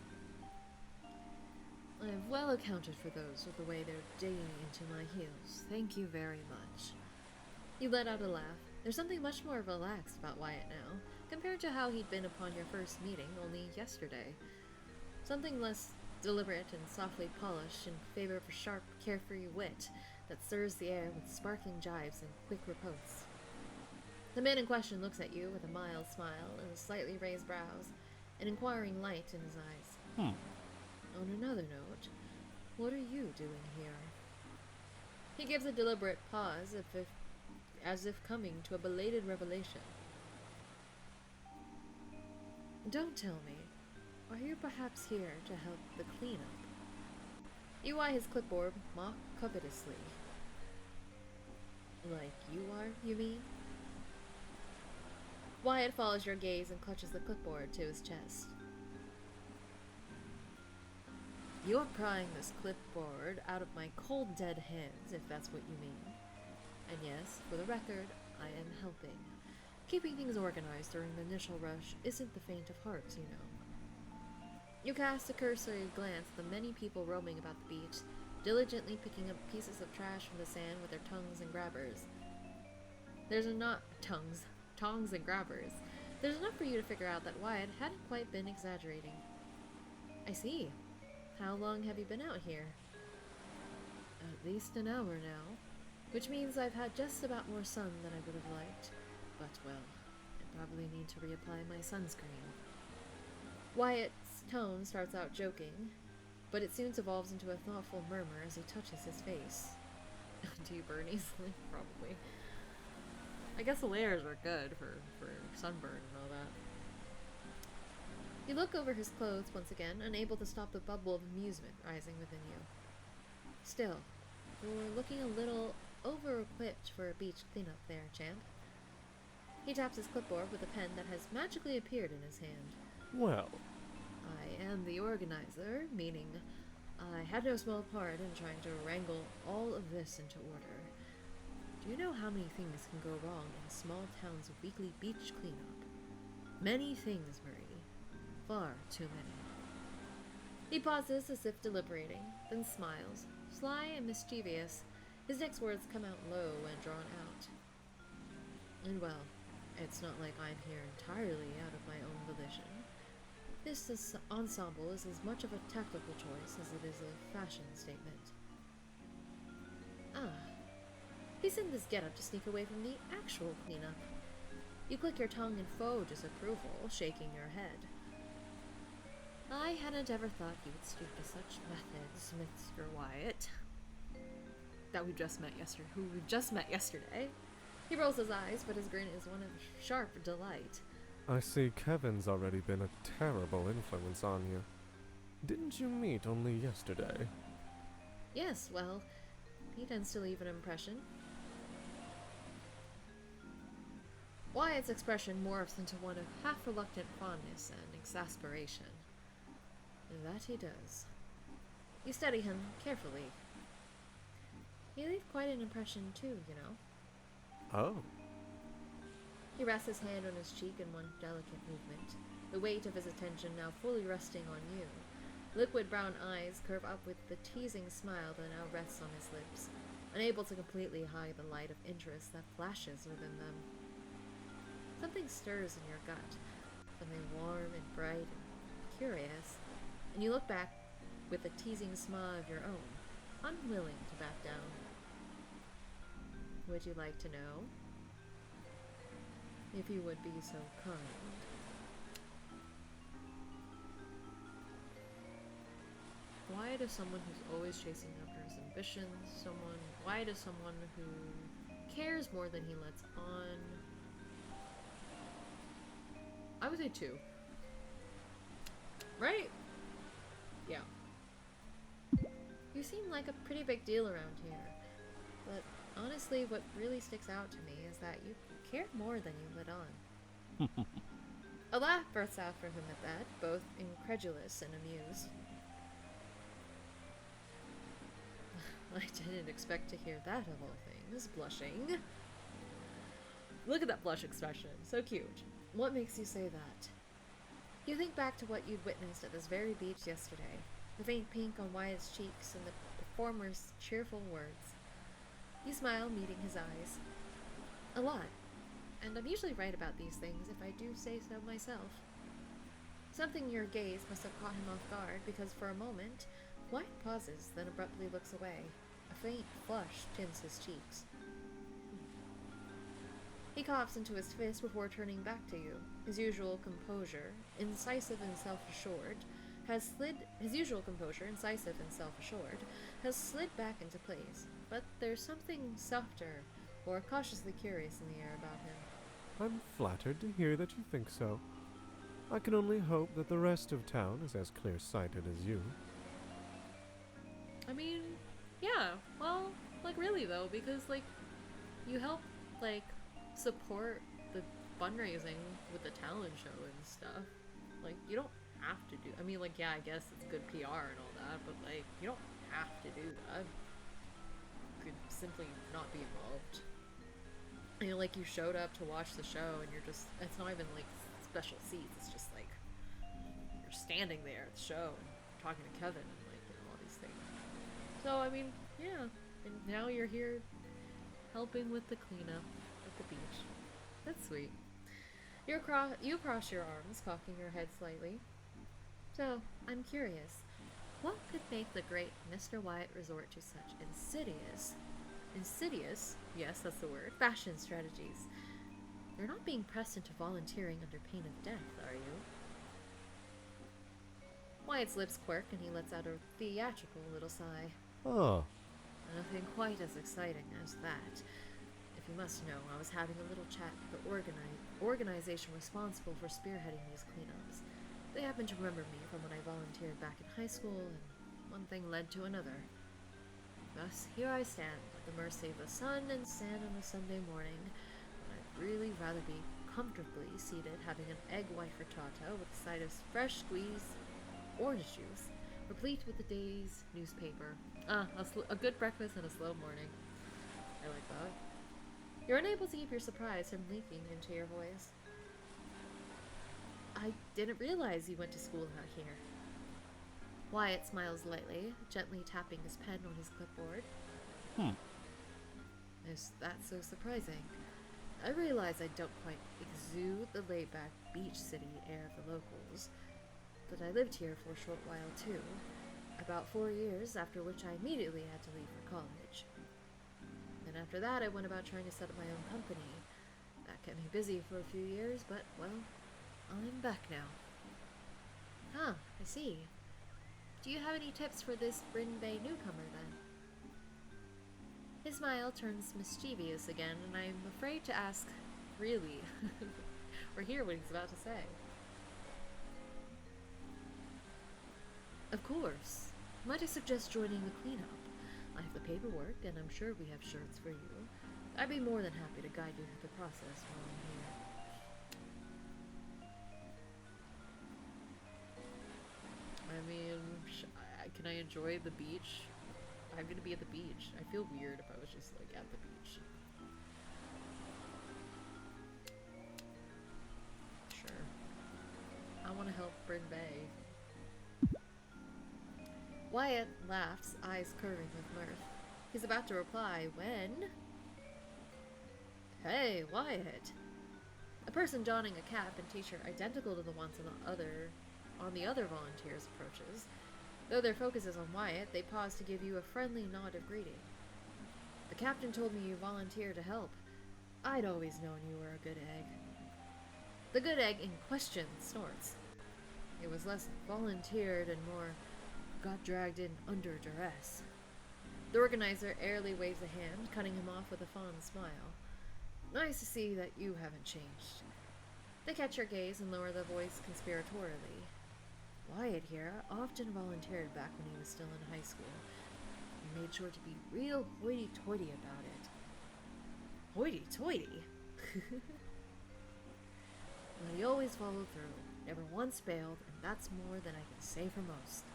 I have well accounted for those with the way they're digging into my heels. Thank you very much. You let out a laugh. There's something much more relaxed about Wyatt now, compared to how he'd been upon your first meeting only yesterday. Something less deliberate and softly polished in favor of a sharp, carefree wit that stirs the air with sparkling jibes and quick riposts. The man in question looks at you with a mild smile and slightly raised brows, an inquiring light in his eyes. On another note, What are you doing here? He gives a deliberate pause, as if coming to a belated revelation. Don't tell me. Are you perhaps here to help the cleanup? You eye his clipboard mock covetously. Like you are, you mean? Wyatt follows your gaze and clutches the clipboard to his chest. You're prying this clipboard out of my cold dead hands, if that's what you mean. And yes, for the record, I am helping. Keeping things organized during the initial rush isn't the faint of heart, you know. You cast a cursory glance at the many people roaming about the beach, diligently picking up pieces of trash from the sand with their tongs and grabbers. Tongs and grabbers. There's enough for you to figure out that Wyatt hadn't quite been exaggerating. I see. How long have you been out here? At least an hour now, which means I've had just about more sun than I would have liked. But, well, I probably need to reapply my sunscreen. Wyatt's tone starts out joking, but it soon evolves into a thoughtful murmur as he touches his face. Do you burn easily? Probably. I guess the layers are good for sunburn and all that. You look over his clothes once again, unable to stop the bubble of amusement rising within you. Still, you're looking a little over-equipped for a beach cleanup there, champ. He taps his clipboard with a pen that has magically appeared in his hand. Well, I am the organizer, meaning I had no small part in trying to wrangle all of this into order. Do you know how many things can go wrong in a small town's weekly beach cleanup? Many things, Marie. Far too many. He pauses as if deliberating, then smiles, sly and mischievous. His next words come out low and drawn out. And well, it's not like I'm here entirely out of my own volition. This ensemble is as much of a tactical choice as it is a fashion statement. Ah. He's in this getup to sneak away from the actual cleanup. You click your tongue in faux disapproval, shaking your head. I hadn't ever thought you would stoop to such methods, Mr. Wyatt. Who we just met yesterday. He rolls his eyes, but his grin is one of sharp delight. I see Kevin's already been a terrible influence on you. Didn't you meet only yesterday? Yes, well, he tends to leave an impression. Wyatt's expression morphs into one of half-reluctant fondness and exasperation. That he does. You study him carefully. He leaves quite an impression too, you know. Oh. He rests his hand on his cheek in one delicate movement, the weight of his attention now fully resting on you. Liquid brown eyes curve up with the teasing smile that now rests on his lips, unable to completely hide the light of interest that flashes within them. Something stirs in your gut, something warm and bright and curious, and you look back with a teasing smile of your own, unwilling to back down. Would you like to know? If you would be so kind. Why does someone who's always chasing after his ambitions, why does someone who cares more than he lets on? I would say 2. Right? Yeah. You seem like a pretty big deal around here, but honestly, what really sticks out to me is that you cared more than you let on. A laugh bursts out from him at that, both incredulous and amused. I didn't expect to hear that of all things, blushing. Look at that blush expression, so cute. What makes you say that? You think back to what you'd witnessed at this very beach yesterday, the faint pink on Wyatt's cheeks and the performer's cheerful words. You smile, meeting his eyes. A lot. And I'm usually right about these things if I do say so myself. Something in your gaze must have caught him off guard, because for a moment, Wyatt pauses, then abruptly looks away. A faint flush tints his cheeks. He coughs into his fist before turning back to you, his usual composure, incisive and self-assured, his usual composure, incisive and self-assured, has slid back into place, but there's something softer or cautiously curious in the air about him. I'm flattered to hear that you think so. I can only hope that the rest of town is as clear-sighted as you. I mean, yeah, well, like really though, because like, you help, like, support the fundraising with the talent show and stuff. Like, you don't have to do, I mean, like, yeah, I guess it's good PR and all that, but like, you don't have to do that. You could simply not be involved. And like, you showed up to watch the show and you're just, it's not even like special seats, it's just like, you're standing there at the show and talking to Kevin and like, you know, all these things. So, I mean, yeah, and now you're here helping with the cleanup at the beach. That's sweet. You cross your arms, cocking your head slightly. So, I'm curious, what could make the great Mr. Wyatt resort to such insidious, yes, that's the word, fashion strategies? You're not being pressed into volunteering under pain of death, are you? Wyatt's lips quirk and he lets out a theatrical little sigh. Oh, Nothing quite as exciting as that. If you must know, I was having a little chat with the organization responsible for spearheading these cleanups. They happened to remember me from when I volunteered back in high school, and one thing led to another. Thus, here I stand, at the mercy of the sun and sand on a Sunday morning, when I'd really rather be comfortably seated having an egg white frittata with a side of fresh squeezed orange juice, replete with the day's newspaper. A good breakfast and a slow morning. I like that. You're unable to keep your surprise from leaking into your voice. I didn't realize you went to school out here. Wyatt smiles lightly, gently tapping his pen on his clipboard. Is that so surprising? I realize I don't quite exude the laid-back beach city air of the locals, but I lived here for a short while too. About 4 years, after which I immediately had to leave for college. And after that, I went about trying to set up my own company. That kept me busy for a few years, but, well, I'm back now. Huh, I see. Do you have any tips for this Brine Bay newcomer, then? His smile turns mischievous again, and I'm afraid to ask, really, or hear what he's about to say. Of course. Might I suggest joining the cleanup? I have the paperwork, and I'm sure we have shirts for you. I'd be more than happy to guide you through the process while I'm here. I mean, can I enjoy the beach? I'm gonna be at the beach. I feel weird if I was just like at the beach. Sure. I want to help Brine Bay. Wyatt laughs, eyes curving with mirth. He's about to reply when... Hey, Wyatt! A person donning a cap and t-shirt identical to the ones on the other volunteers approaches. Though their focus is on Wyatt, they pause to give you a friendly nod of greeting. The captain told me you volunteered to help. I'd always known you were a good egg. The good egg in question snorts. It was less volunteered and more got dragged in under duress. The organizer airily waves a hand, cutting him off with a fond smile. Nice to see that you haven't changed. They catch your gaze and lower their voice conspiratorially. Wyatt here often volunteered back when he was still in high school. He made sure to be real hoity-toity about it. Hoity-toity? Well, he always followed through, never once failed, and that's more than I can say for most.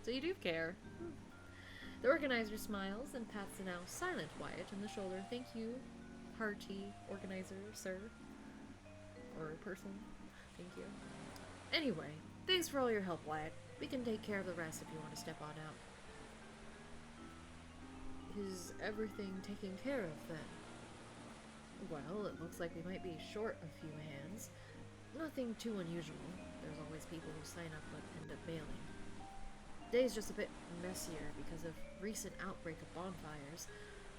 So you do care. The organizer smiles and pats the now silent Wyatt on the shoulder. Thank you, hearty organizer, sir. Or person. Thank you. Anyway, thanks for all your help, Wyatt. We can take care of the rest if you want to step on out. Is everything taken care of, then? Well, it looks like we might be short a few hands. Nothing too unusual. There's always people who sign up but end up bailing. Today's just a bit messier because of recent outbreak of bonfires.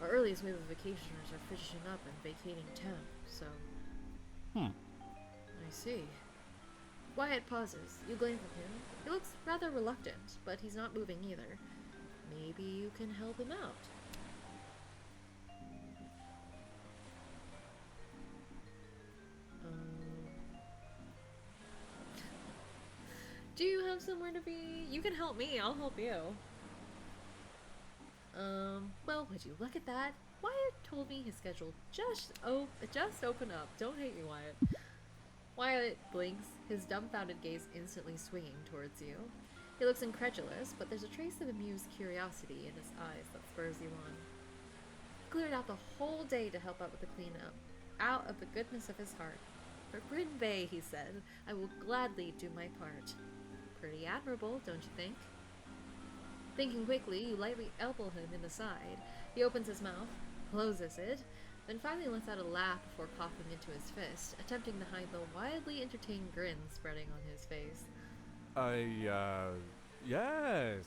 Our earliest wave of vacationers are finishing up and vacating town, so... I see. Wyatt pauses. You glance at him. He looks rather reluctant, but he's not moving either. Maybe you can help him out. Do you have somewhere to be? You can help me, I'll help you. Well, would you look at that? Wyatt told me his schedule just opened up. Don't hate me, Wyatt. Wyatt blinks, his dumbfounded gaze instantly swinging towards you. He looks incredulous, but there's a trace of amused curiosity in his eyes that spurs you on. He cleared out the whole day to help out with the cleanup, out of the goodness of his heart. For Brine Bay, he said, I will gladly do my part. Pretty admirable, don't you think? Thinking quickly, you lightly elbow him in the side. He opens his mouth, closes it, then finally lets out a laugh before coughing into his fist, attempting to hide the wildly entertained grin spreading on his face. Yes.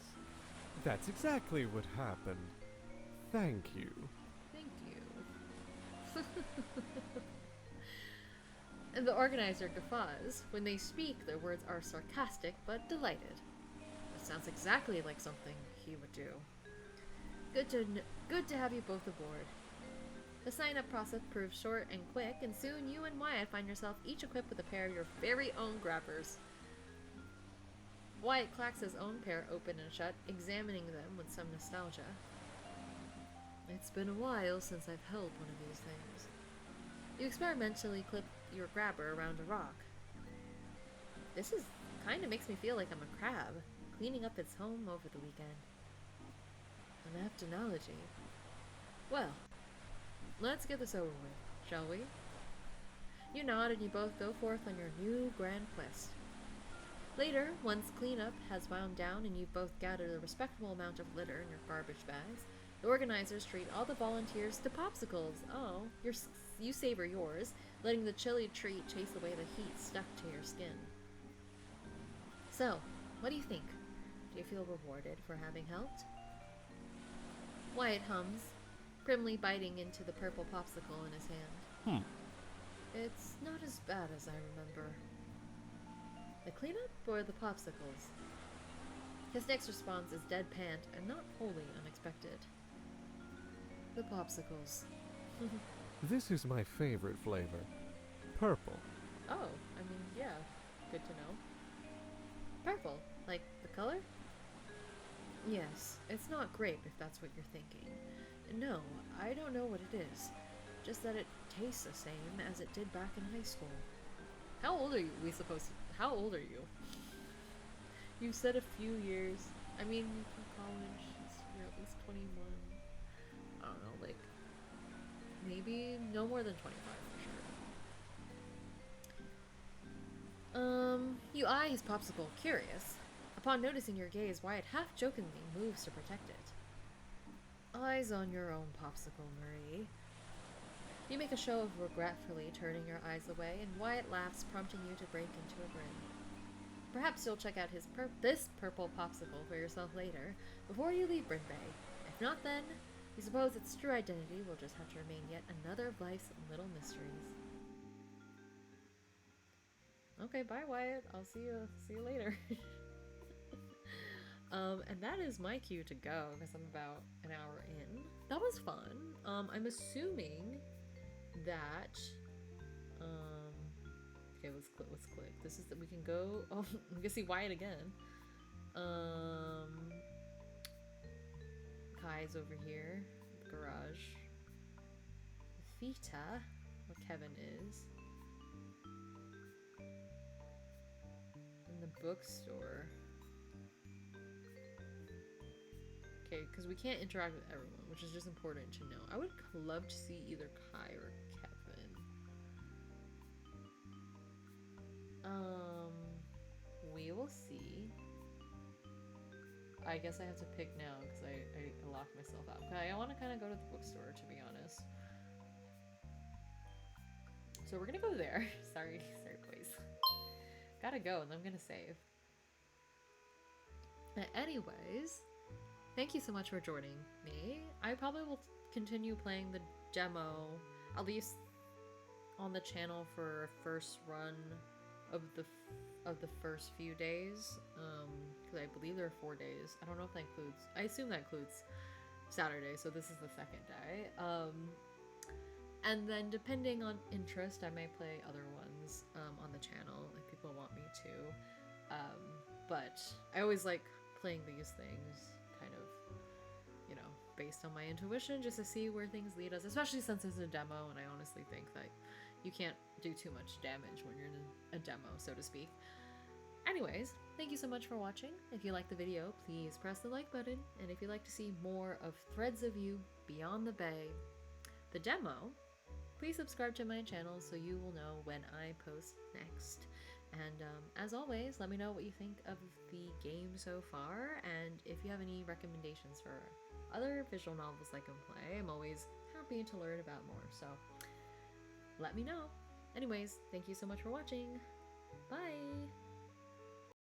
That's exactly what happened. Thank you. Thank you. And the organizer guffaws. When they speak, their words are sarcastic but delighted. That sounds exactly like something he would do. Good to have you both aboard. The sign-up process proves short and quick, and soon you and Wyatt find yourself each equipped with a pair of your very own grabbers. Wyatt clacks his own pair open and shut, examining them with some nostalgia. It's been a while since I've held one of these things. You experimentally clip your grabber around a rock. This kinda makes me feel like I'm a crab, cleaning up its home over the weekend. An apt analogy. Well, let's get this over with, shall we? You nod and you both go forth on your new grand quest. Later, once cleanup has wound down and you've both gathered a respectable amount of litter in your garbage bags, the organizers treat all the volunteers to popsicles. Oh, you savor yours, letting the chilly treat chase away the heat stuck to your skin. So, what do you think? Do you feel rewarded for having helped? Wyatt hums, primly biting into the purple popsicle in his hand. It's not as bad as I remember. The cleanup or the popsicles? His next response is deadpan and not wholly unexpected. The popsicles. This is my favorite flavor. Purple. Oh, I mean, yeah. Good to know. Purple? Like the color? Yes, it's not grape if that's what you're thinking. No, I don't know what it is. Just that it tastes the same as it did back in high school. How old are you? How old are you? You said a few years. I mean, from college, you're at least 21. I don't know, like, maybe no more than 25 for sure. You eye his popsicle, curious. Upon noticing your gaze, Wyatt half-jokingly moves to protect it. Eyes on your own popsicle, Marie. You make a show of regretfully turning your eyes away, and Wyatt laughs, prompting you to break into a grin. Perhaps you'll check out this purple popsicle for yourself later, before you leave Brine Bay. If not then, you suppose its true identity will just have to remain yet another of life's little mysteries. Okay, bye Wyatt. I'll see you later. And that is my cue to go, because I'm about an hour in. That was fun. I'm assuming that, okay, let's click. This is that we can go, oh, we can see Wyatt again. Kai's over here, garage. Vita, where Kevin is. In the bookstore. Okay, because we can't interact with everyone, which is just important to know. I would love to see either Kai or Kevin. We will see. I guess I have to pick now because I locked myself out. Okay, I want to kind of go to the bookstore, to be honest. So we're gonna go there. Sorry boys. Gotta go, and I'm gonna save. Anyways, thank you so much for joining me. I probably will continue playing the demo, at least on the channel for a first run of the first few days, because I believe there are 4 days. I don't know if that includes. I assume that includes Saturday, so this is the second day. And then depending on interest, I may play other ones on the channel if people want me to. But I always like playing these things kind of, you know, based on my intuition, just to see where things lead us, especially since it's a demo, and I honestly think that you can't do too much damage when you're in a demo, so to speak. Anyways, thank you so much for watching. If you liked the video, please press the like button, and if you'd like to see more of Threads of You Beyond the Bay, the demo, please subscribe to my channel so you will know when I post next. And as always, let me know what you think of the game so far, and if you have any recommendations for other visual novels I can play, I'm always happy to learn about more, so let me know. Anyways, thank you so much for watching. Bye!